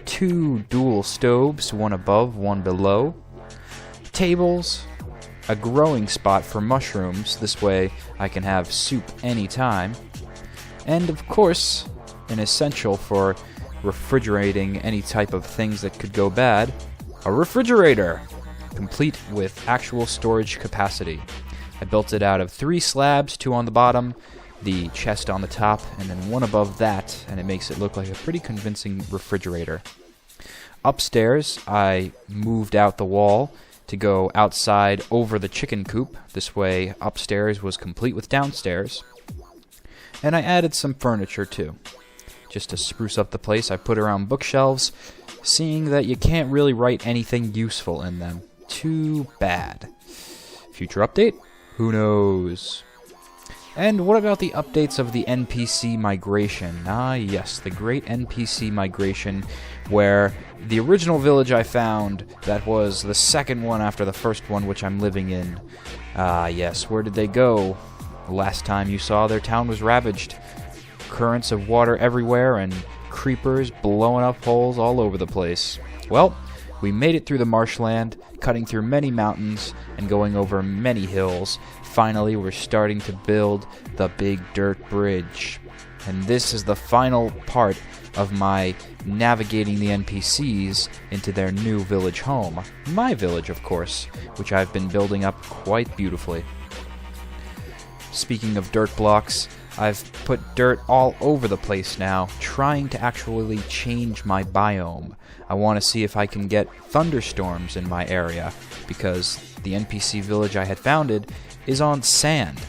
2 dual stoves, one above, one below, tables, a growing spot for mushrooms, this way I can have soup anytime, and of course, an essential for refrigerating any type of things that could go bad, a refrigerator, complete with actual storage capacity. I built it out of 3 slabs, 2 on the bottom, the chest on the top, and then 1 above that, and it makes it look like a pretty convincing refrigerator. Upstairs, I moved out the wall to go outside over the chicken coop. This way, upstairs was complete with downstairs. And I added some furniture too. Just to spruce up the place, I put around bookshelves, seeing that you can't really write anything useful in them. Too bad. Future update? Who knows? And what about the updates of the NPC migration? Ah, yes, the great NPC migration, where the original village I found, that was the second one after the first one, which I'm living in. Ah, yes, where did they go? Last time you saw, their town was ravaged. Currents of water everywhere and creepers blowing up holes all over the place. Well, we made it through the marshland, cutting through many mountains and going over many hills. Finally, we're starting to build the big dirt bridge. And this is the final part of my navigating the NPCs into their new village home. My village, of course, which I've been building up quite beautifully. Speaking of dirt blocks, I've put dirt all over the place now, trying to actually change my biome. I want to see if I can get thunderstorms in my area, because the NPC village I had founded is on sand.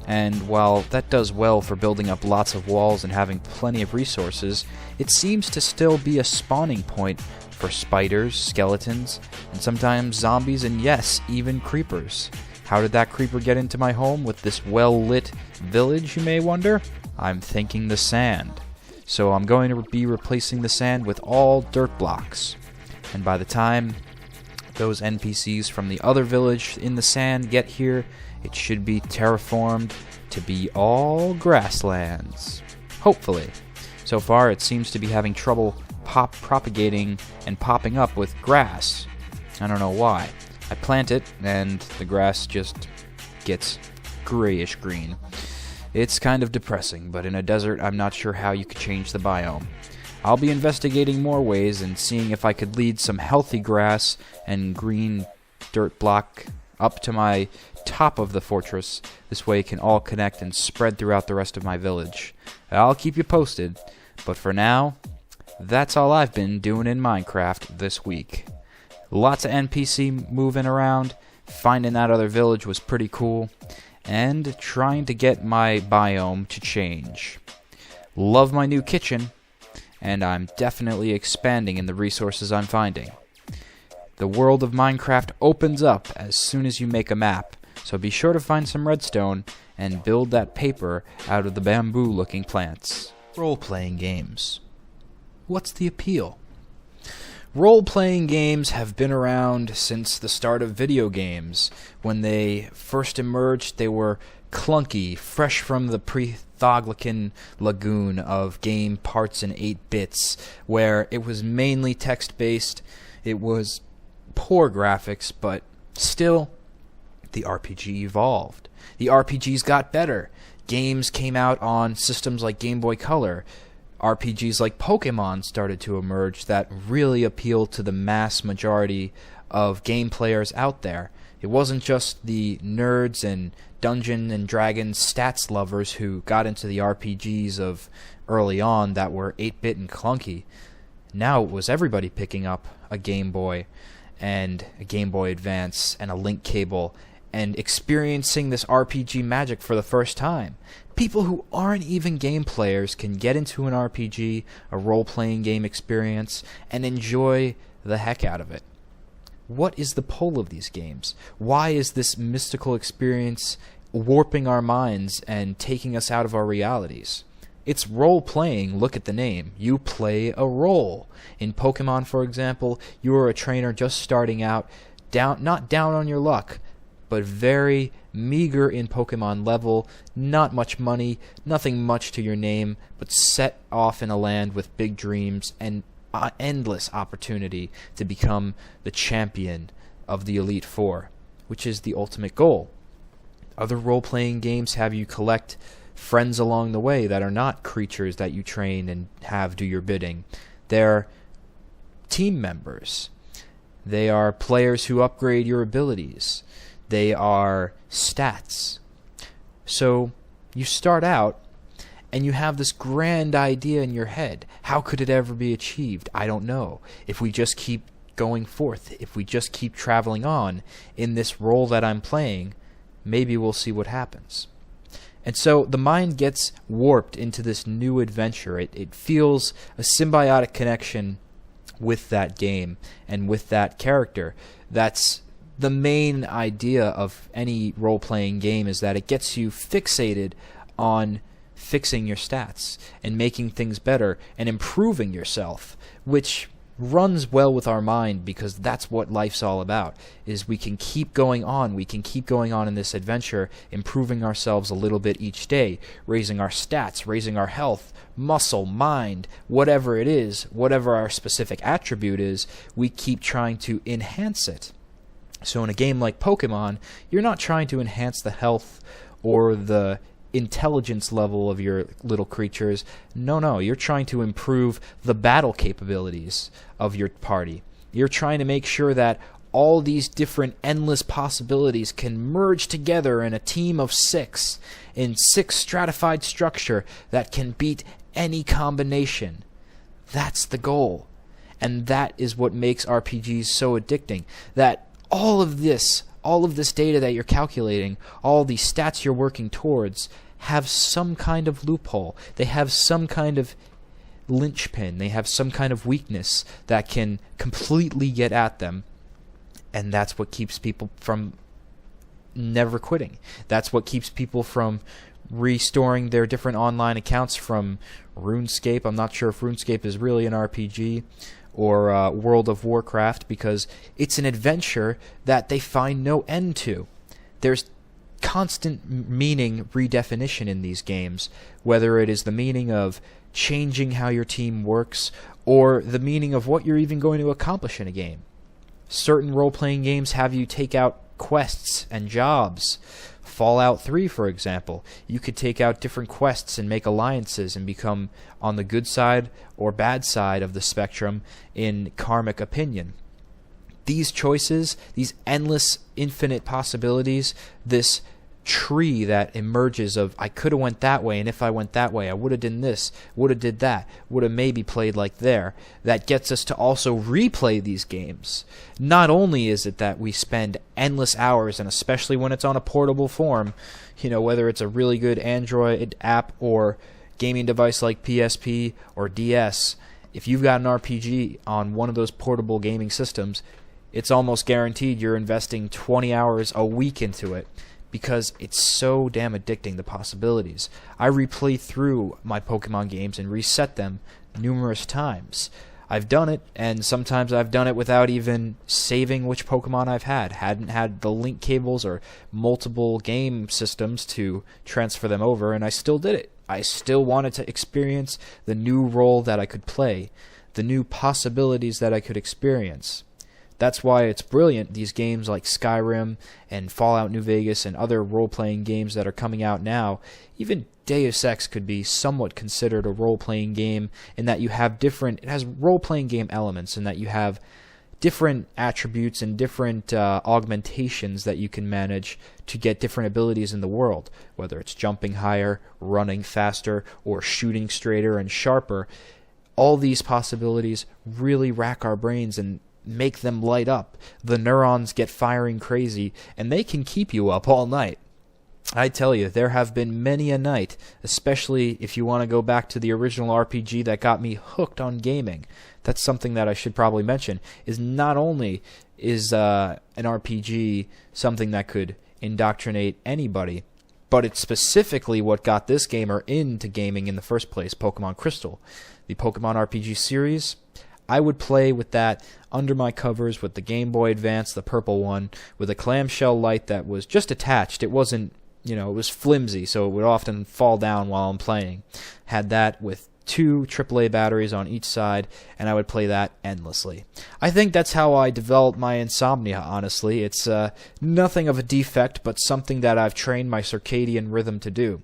And while that does well for building up lots of walls and having plenty of resources, it seems to still be a spawning point for spiders, skeletons, and sometimes zombies, and yes, even creepers. How did that creeper get into my home with this well-lit village, you may wonder? I'm thinking the sand. So I'm going to be replacing the sand with all dirt blocks. And by the time those NPCs from the other village in the sand get here, it should be terraformed to be all grasslands. Hopefully. So far, it seems to be having trouble propagating and popping up with grass. I don't know why. I plant it, and the grass just gets grayish green. It's kind of depressing, but in a desert, I'm not sure how you could change the biome. I'll be investigating more ways and seeing if I could lead some healthy grass and green dirt block up to my top of the fortress. This way it can all connect and spread throughout the rest of my village. I'll keep you posted, but for now, that's all I've been doing in Minecraft this week. Lots of NPC moving around, finding that other village was pretty cool, and trying to get my biome to change. Love my new kitchen, and I'm definitely expanding in the resources I'm finding. The world of Minecraft opens up as soon as you make a map, so be sure to find some redstone and build that paper out of the bamboo-looking plants. Role-playing games. What's the appeal? Role-playing games have been around since the start of video games. When they first emerged, they were clunky, fresh from the pre-Thoglacan lagoon of game parts in 8 bits, where it was mainly text-based. It was poor graphics, but still the RPG evolved. The RPGs got better. Games came out on systems like Game Boy Color. RPGs like Pokemon started to emerge that really appealed to the mass majority of game players out there. It wasn't just the nerds and Dungeons and Dragons stats lovers who got into the RPGs of early on that were 8-bit and clunky. Now it was everybody picking up a Game Boy and a Game Boy Advance and a link cable and experiencing this RPG magic for the first time. People who aren't even game players can get into an RPG, a role-playing game experience, and enjoy the heck out of it. What is the pull of these games? Why is this mystical experience warping our minds and taking us out of our realities? It's role-playing. Look at the name. You play a role. In Pokemon, for example, you are a trainer just starting out, not down on your luck, but very meager in Pokemon level, not much money, nothing much to your name, but set off in a land with big dreams and endless opportunity to become the champion of the Elite Four, which is the ultimate goal. Other role-playing games have you collect friends along the way that are not creatures that you train and have do your bidding. They're team members. They are players who upgrade your abilities. They are stats. So you start out and you have this grand idea in your head. How could it ever be achieved? I don't know. If we just keep going forth, if we just keep traveling on in this role that I'm playing, maybe we'll see what happens. And so the mind gets warped into this new adventure. It feels a symbiotic connection with that game and with that character. That's the main idea of any role-playing game, is that it gets you fixated on fixing your stats and making things better and improving yourself, which runs well with our mind because that's what life's all about, is we can keep going on. We can keep going on in this adventure, improving ourselves a little bit each day, raising our stats, raising our health, muscle, mind, whatever it is, whatever our specific attribute is, we keep trying to enhance it. So in a game like Pokemon, you're not trying to enhance the health or the intelligence level of your little creatures. No, you're trying to improve the battle capabilities of your party. You're trying to make sure that all these different endless possibilities can merge together in a team of 6, in 6 stratified structure that can beat any combination. That's the goal. And that is what makes RPGs so addicting, that all of this data that you're calculating, all these stats you're working towards, have some kind of loophole. They have some kind of linchpin. They have some kind of weakness that can completely get at them. And that's what keeps people from never quitting. That's what keeps people from restoring their different online accounts from RuneScape. I'm not sure if RuneScape is really an RPG, or World of Warcraft, because it's an adventure that they find no end to. There's constant meaning redefinition in these games, whether it is the meaning of changing how your team works, or the meaning of what you're even going to accomplish in a game. Certain role-playing games have you take out quests and jobs. Fallout 3, for example, you could take out different quests and make alliances and become on the good side or bad side of the spectrum in karmic opinion. These choices, these endless, infinite possibilities, this tree that emerges of, I could have went that way, and if I went that way, I would have done this, would have did that, would have maybe played like there, that gets us to also replay these games. Not only is it that we spend endless hours, and especially when it's on a portable form, whether it's a really good Android app or gaming device like PSP or DS, if you've got an RPG on one of those portable gaming systems, it's almost guaranteed you're investing 20 hours a week into it, because it's so damn addicting, the possibilities. I replay through my Pokemon games and reset them numerous times. I've done it, and sometimes I've done it without even saving which Pokemon I've had. Hadn't had the link cables or multiple game systems to transfer them over, and I still did it. I still wanted to experience the new role that I could play, the new possibilities that I could experience. That's why it's brilliant, these games like Skyrim and Fallout New Vegas and other role-playing games that are coming out now. Even Deus Ex could be somewhat considered a role-playing game in that you have it has role-playing game elements in that you have different attributes and different augmentations that you can manage to get different abilities in the world, whether it's jumping higher, running faster, or shooting straighter and sharper. All these possibilities really rack our brains and make them light up. The neurons get firing crazy, and they can keep you up all night. I tell you, there have been many a night, especially if you want to go back to the original RPG that got me hooked on gaming. That's something that I should probably mention, is not only is an RPG something that could indoctrinate anybody, but it's specifically what got this gamer into gaming in the first place, Pokemon Crystal. The Pokemon RPG series, I would play with that under my covers with the Game Boy Advance, the purple one, with a clamshell light that was just attached. It wasn't, it was flimsy, so it would often fall down while I'm playing. Had that with 2 AAA batteries on each side, and I would play that endlessly. I think that's how I developed my insomnia, honestly. It's nothing of a defect, but something that I've trained my circadian rhythm to do.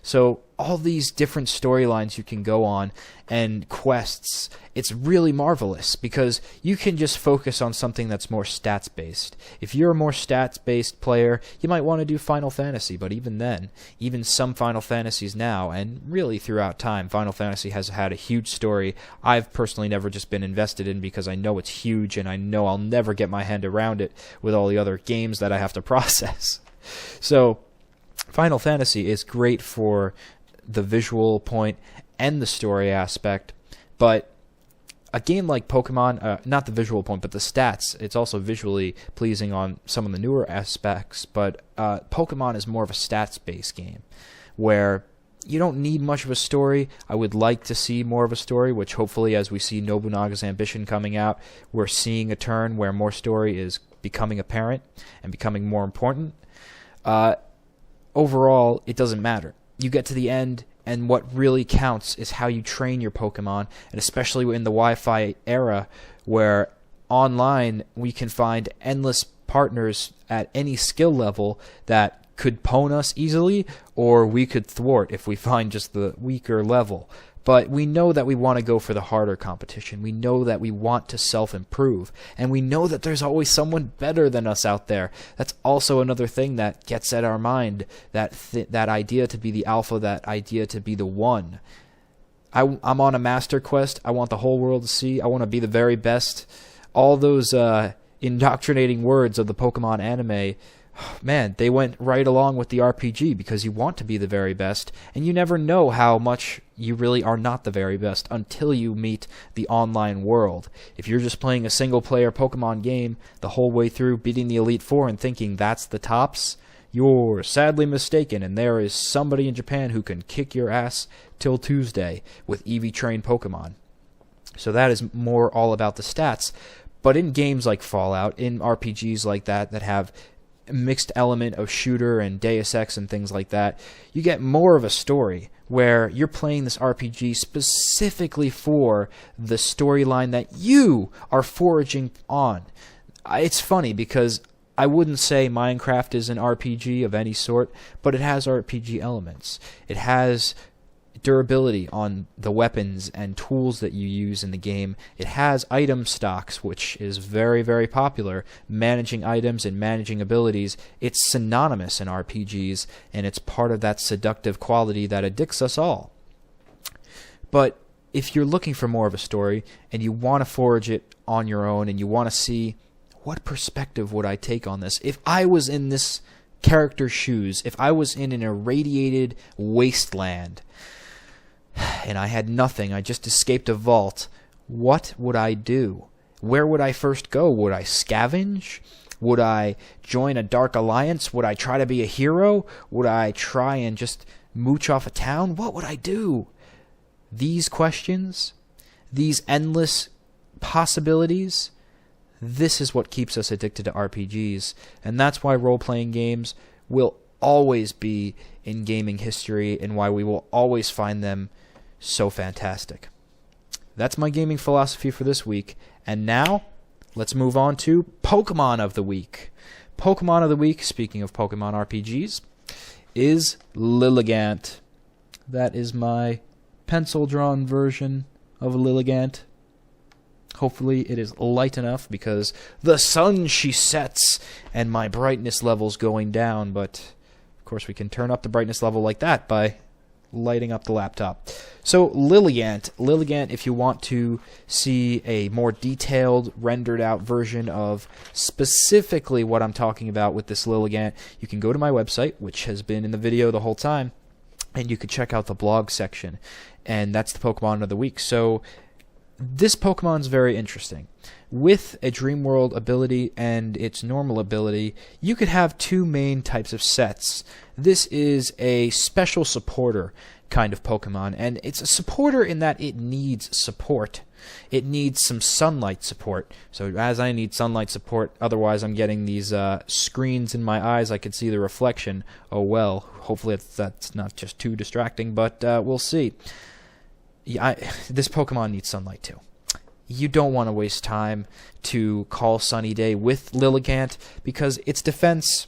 So all these different storylines you can go on and quests, it's really marvelous because you can just focus on something that's more stats-based. If you're a more stats-based player, you might want to do Final Fantasy, but even then, even some Final Fantasies now, and really throughout time, Final Fantasy has had a huge story I've personally never just been invested in because I know it's huge and I know I'll never get my hand around it with all the other games that I have to process. So Final Fantasy is great for the visual point and the story aspect, but a game like Pokemon, not the visual point, but the stats, it's also visually pleasing on some of the newer aspects, but Pokemon is more of a stats-based game, where you don't need much of a story. I would like to see more of a story, which hopefully as we see Nobunaga's Ambition coming out, we're seeing a turn where more story is becoming apparent and becoming more important. Overall, it doesn't matter. You get to the end, and what really counts is how you train your Pokemon, and especially in the Wi-Fi era, where online we can find endless partners at any skill level that could pwn us easily, or we could thwart if we find just the weaker level. But we know that we want to go for the harder competition. We know that we want to self-improve. And we know that there's always someone better than us out there. That's also another thing that gets at our mind, that idea to be the alpha, that idea to be the one. I'm on a master quest. I want the whole world to see. I want to be the very best. All those indoctrinating words of the Pokemon anime, man, they went right along with the RPG because you want to be the very best, and you never know how much you really are not the very best until you meet the online world. If you're just playing a single-player Pokemon game the whole way through, beating the Elite Four and thinking that's the tops, you're sadly mistaken, and there is somebody in Japan who can kick your ass till Tuesday with EV-trained Pokemon. So that is more all about the stats. But in games like Fallout, in RPGs like that have mixed element of shooter and Deus Ex and things like that, you get more of a story where you're playing this RPG specifically for the storyline that you are foraging on. It's funny because I wouldn't say Minecraft is an RPG of any sort, but it has RPG elements. It has durability on the weapons and tools that you use in the game. It has item stocks, which is very, very popular. Managing items and managing abilities, it's synonymous in RPGs, and it's part of that seductive quality that addicts us all. But if you're looking for more of a story, and you want to forage it on your own, and you want to see, what perspective would I take on this? If I was in this character's shoes, if I was in an irradiated wasteland, and I had nothing, I just escaped a vault, what would I do? Where would I first go? Would I scavenge? Would I join a dark alliance? Would I try to be a hero? Would I try and just mooch off a town? What would I do? These questions, these endless possibilities, this is what keeps us addicted to RPGs, and that's why role-playing games will always be in gaming history and why we will always find them so fantastic. That's my gaming philosophy for this week. And now, let's move on to Pokemon of the Week. Pokemon of the Week, speaking of Pokemon RPGs, is Lilligant. That is my pencil-drawn version of Lilligant. Hopefully it is light enough because the sun she sets and my brightness level's going down, but of course we can turn up the brightness level like that by lighting up the laptop. So Lilligant, if you want to see a more detailed, rendered out version of specifically what I'm talking about with this Lilligant, you can go to my website, which has been in the video the whole time, and you can check out the blog section, and that's the Pokemon of the Week. So this Pokemon's very interesting. With a Dream World ability and its normal ability, you could have two main types of sets. This is a special supporter kind of Pokemon, and it's a supporter in that it needs support. It needs some sunlight support. So as I need sunlight support, otherwise I'm getting these screens in my eyes, I can see the reflection. Oh well, hopefully that's not just too distracting, but we'll see. Yeah, this Pokemon needs sunlight too. You don't want to waste time to call Sunny Day with Lilligant because its defense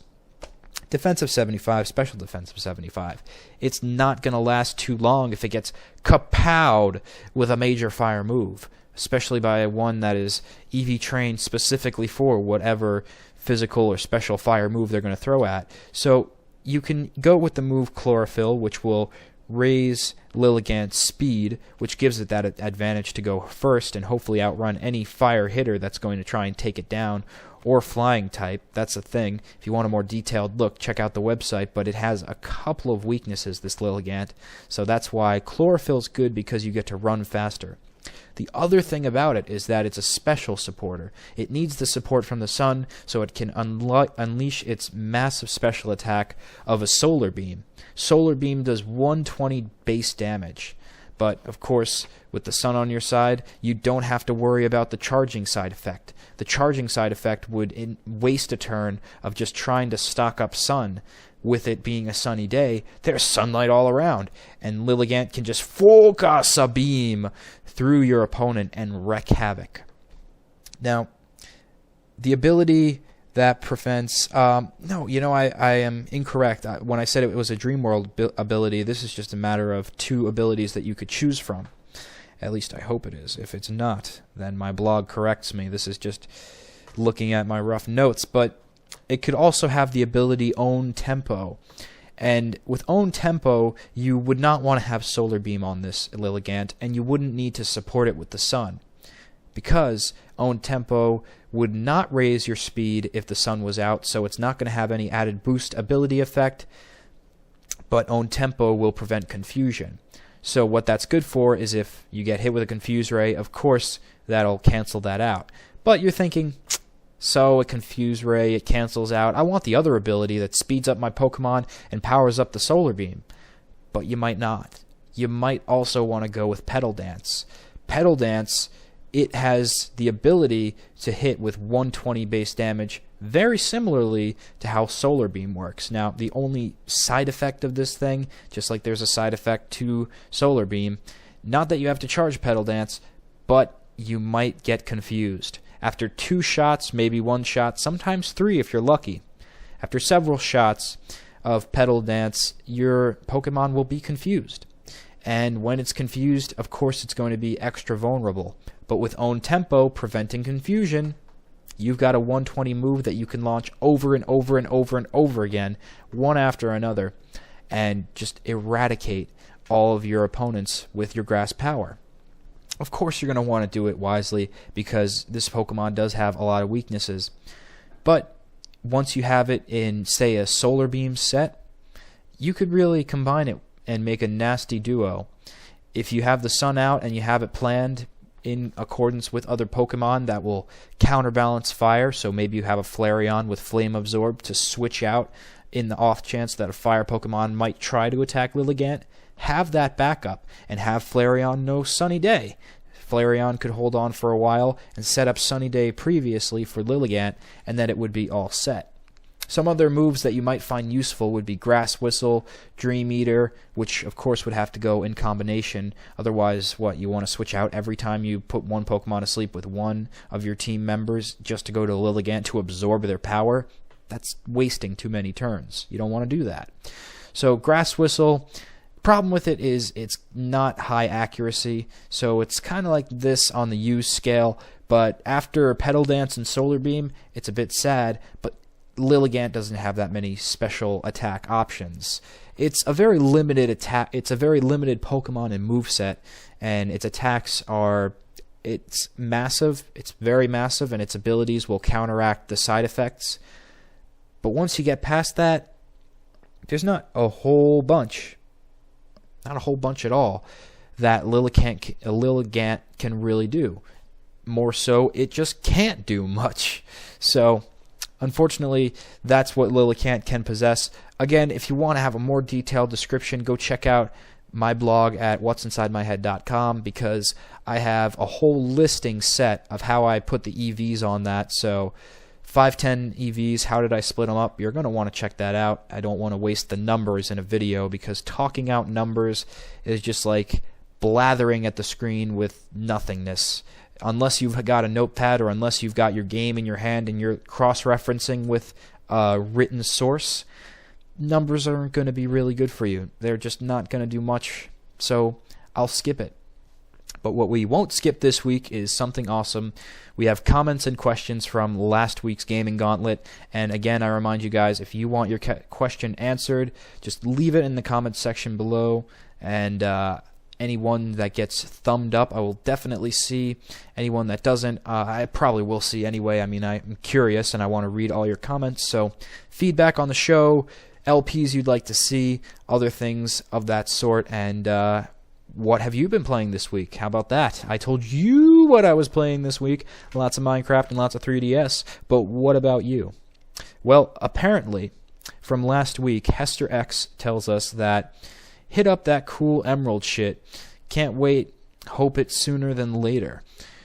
of 75, special defense of 75. It's not going to last too long if it gets kapowed with a major fire move, especially by one that is EV trained specifically for whatever physical or special fire move they're going to throw at. So you can go with the move Chlorophyll, which will raise Lilligant's speed, which gives it that advantage to go first and hopefully outrun any fire hitter that's going to try and take it down, or flying type. That's the thing. If you want a more detailed look, check out the website, but it has a couple of weaknesses, this Lilligant, so that's why Chlorophyll's good, because you get to run faster. The other thing about it is that it's a special supporter. It needs the support from the sun so it can unleash its massive special attack of a Solar Beam. Solar Beam does 120 base damage, but of course with the sun on your side you don't have to worry about the charging side effect. The charging side effect would waste a turn of just trying to stock up sun. With it being a sunny day, there's sunlight all around, and Lilligant can just focus a beam through your opponent and wreak havoc. Now, the ability that prevents... no, you know, I am incorrect. When I said it was a Dream World ability, this is just a matter of two abilities that you could choose from. At least I hope it is. If it's not, then my blog corrects me. This is just looking at my rough notes, but it could also have the ability Own Tempo. And with Own Tempo, you would not want to have Solar Beam on this Lilligant, and you wouldn't need to support it with the sun, because Own Tempo would not raise your speed if the sun was out, so it's not going to have any added boost ability effect, but Own Tempo will prevent confusion. So what that's good for is if you get hit with a Confuse Ray, of course that'll cancel that out. But you're thinking, so a Confuse Ray, it cancels out. I want the other ability that speeds up my Pokemon and powers up the Solar Beam. But you might not. You might also want to go with Petal Dance. Petal Dance, it has the ability to hit with 120 base damage, very similarly to how Solar Beam works. Now, the only side effect of this thing, just like there's a side effect to Solar Beam, not that you have to charge Petal Dance, but you might get confused. After 2 shots, maybe 1 shot, sometimes 3 if you're lucky. After several shots of Petal Dance, your Pokemon will be confused. And when it's confused, of course it's going to be extra vulnerable. But with Own Tempo preventing confusion, you've got a 120 move that you can launch over and over and over and over again, one after another, and just eradicate all of your opponents with your Grass Power. Of course, you're going to want to do it wisely because this Pokemon does have a lot of weaknesses. But once you have it in, say, a Solar Beam set, you could really combine it and make a nasty duo. If you have the sun out and you have it planned in accordance with other Pokemon that will counterbalance fire, so maybe you have a Flareon with Flame Absorb to switch out in the off chance that a fire Pokemon might try to attack Lilligant, have that backup and have Flareon know Sunny Day. Flareon could hold on for a while and set up Sunny Day previously for Lilligant, and then it would be all set. Some other moves that you might find useful would be Grass Whistle, Dream Eater, which of course would have to go in combination. Otherwise, you want to switch out every time you put one Pokemon to sleep with one of your team members just to go to Lilligant to absorb their power? That's wasting too many turns. You don't want to do that. So Grass Whistle, problem with it is it's not high accuracy, so it's kind of like this on the use scale, but after Petal Dance and Solar Beam, it's a bit sad, but Lilligant doesn't have that many special attack options. It's a very limited attack. It's a very limited Pokemon and moveset, and its attacks are massive. It's very massive, and its abilities will counteract the side effects. But once you get past that, there's not a whole bunch at all that Lilligant can really do. More so, it just can't do much. So unfortunately, that's what Lilligant can possess. Again, if you want to have a more detailed description, go check out my blog at what'sinsidemyhead.com, because I have a whole listing set of how I put the EVs on that. So 510 EVs, how did I split them up? You're going to want to check that out. I don't want to waste the numbers in a video, because talking out numbers is just like blathering at the screen with nothingness. Unless you've got a notepad, or unless you've got your game in your hand and you're cross-referencing with a written source, numbers aren't going to be really good for you. They're just not going to do much, so I'll skip it. But what we won't skip this week is something awesome. We have comments and questions from last week's Gaming Gauntlet. And again, I remind you guys, if you want your question answered, just leave it in the comments section below. And anyone that gets thumbed up, I will definitely see. Anyone that doesn't, I probably will see anyway. I mean, I'm curious and I want to read all your comments. So feedback on the show, LPs you'd like to see, other things of that sort. And what have you been playing this week? How about that? I told you what I was playing this week. Lots of Minecraft and lots of 3DS. But what about you? Well, apparently, from last week, Hester X tells us that hit up that cool Emerald shit. Can't wait. Hope it's sooner than later.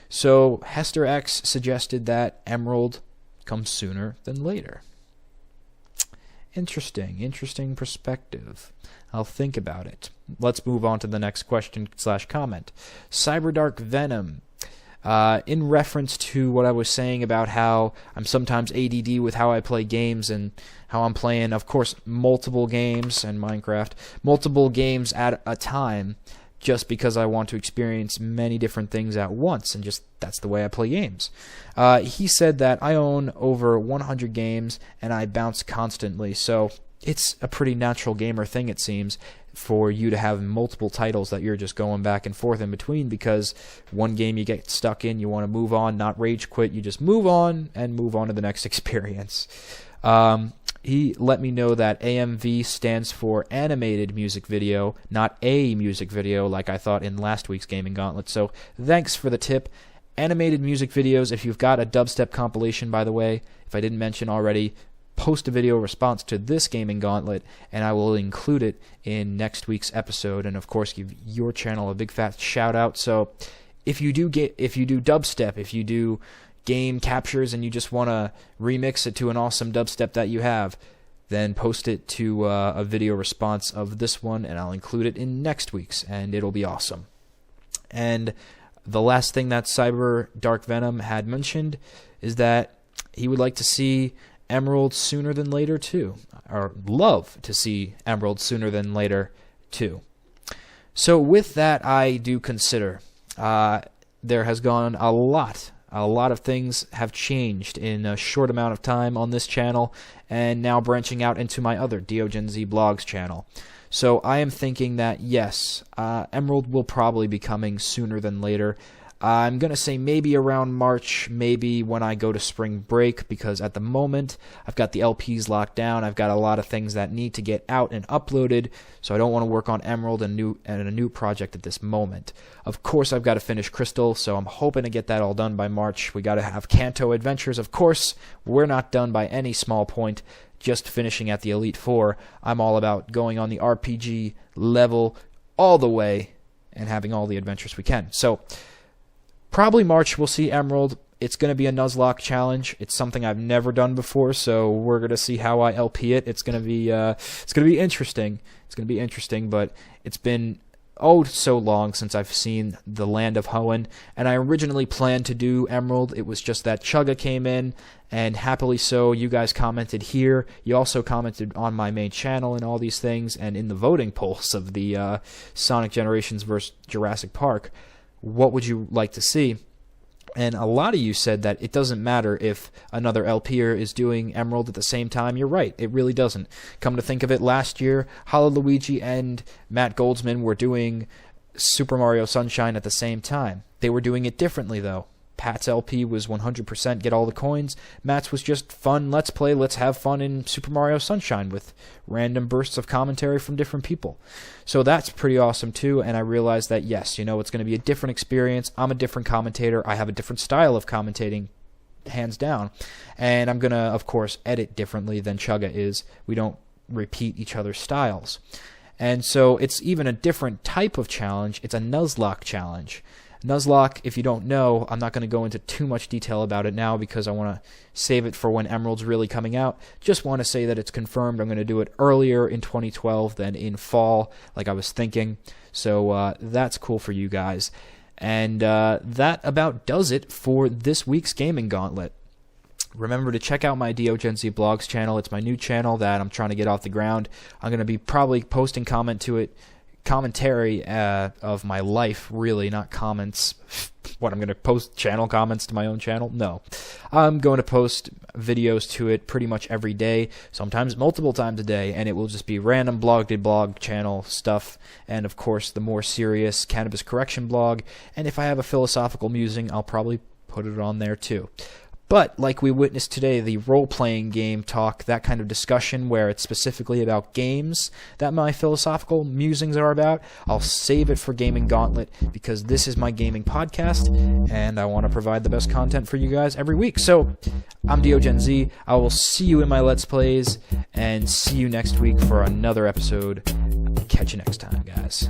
So Hester X suggested that Emerald comes sooner than later. Interesting perspective. I'll think about it. Let's move on to the next question/comment. Cyberdark Venom. In reference to what I was saying about how I'm sometimes ADD with how I play games and how I'm playing, of course, multiple games and Minecraft, multiple games at a time, just because I want to experience many different things at once, and just that's the way I play games. He said that I own over 100 games and I bounce constantly, so it's a pretty natural gamer thing, it seems, for you to have multiple titles that you're just going back and forth in between, because one game you get stuck in, you want to move on, not rage quit, you just move on and move on to the next experience. He let me know that AMV stands for animated music video, not a music video like I thought in last week's Gaming Gauntlet, so thanks for the tip. Animated music videos, if you've got a dubstep compilation, by the way, if I didn't mention already, post a video response to this Gaming Gauntlet, and I will include it in next week's episode, and of course give your channel a big fat shout out. So if you do dubstep, if you do game captures and you just want to remix it to an awesome dubstep that you have, then post it to a video response of this one, and I'll include it in next week's, and it'll be awesome. And the last thing that Cyber Dark Venom had mentioned is that he would like to see Emerald sooner than later too, or love to see Emerald sooner than later too. So with that, I do consider there has gone a lot of things have changed in a short amount of time on this channel, and now branching out into my other DeoGenZ blogs channel. So I am thinking that yes, Emerald will probably be coming sooner than later. I'm going to say maybe around March, maybe when I go to spring break, because at the moment I've got the LPs locked down. I've got a lot of things that need to get out and uploaded, so I don't want to work on Emerald and a new project at this moment. Of course, I've got to finish Crystal, so I'm hoping to get that all done by March. We got to have Kanto Adventures. Of course, we're not done by any small point, just finishing at the Elite Four. I'm all about going on the RPG level all the way and having all the adventures we can. So probably March we'll see Emerald. It's going to be a Nuzlocke challenge. It's something I've never done before, so we're going to see how I LP it. It's going to be interesting. It's going to be interesting, but it's been so long since I've seen the land of Hoenn, and I originally planned to do Emerald. It was just that Chugga came in, and happily so, you guys commented here. You also commented on my main channel and all these things, and in the voting polls of the Sonic Generations vs. Jurassic Park, what would you like to see? And a lot of you said that it doesn't matter if another LPer is doing Emerald at the same time. You're right, it really doesn't. Come to think of it, last year, Luigi and Matt Goldsman were doing Super Mario Sunshine at the same time. They were doing it differently, though. Pat's LP was 100% get all the coins. Matt's was just fun, let's play, let's have fun in Super Mario Sunshine with random bursts of commentary from different people. So that's pretty awesome too, and I realized that yes, it's going to be a different experience. I'm a different commentator. I have a different style of commentating, hands down. And I'm going to, of course, edit differently than Chugga is. We don't repeat each other's styles. And so it's even a different type of challenge. It's a Nuzlocke challenge. Nuzlocke, if you don't know, I'm not going to go into too much detail about it now because I want to save it for when Emerald's really coming out. Just want to say that it's confirmed. I'm going to do it earlier in 2012 than in fall, like I was thinking. So that's cool for you guys. And that about does it for this week's Gaming Gauntlet. Remember to check out my DeoGenZ Blogs channel. It's my new channel that I'm trying to get off the ground. I'm going to be probably posting commentary of my life, really, not comments. What, I'm going to post channel comments to my own channel? No. I'm going to post videos to it pretty much every day, sometimes multiple times a day, and it will just be random blog channel stuff, and of course the more serious cannabis correction blog, and if I have a philosophical musing, I'll probably put it on there too. But, like we witnessed today, the role-playing game talk, that kind of discussion where it's specifically about games that my philosophical musings are about, I'll save it for Gaming Gauntlet because this is my gaming podcast, and I want to provide the best content for you guys every week. So, I'm DeoGenZ. I will see you in my Let's Plays, and see you next week for another episode. Catch you next time, guys.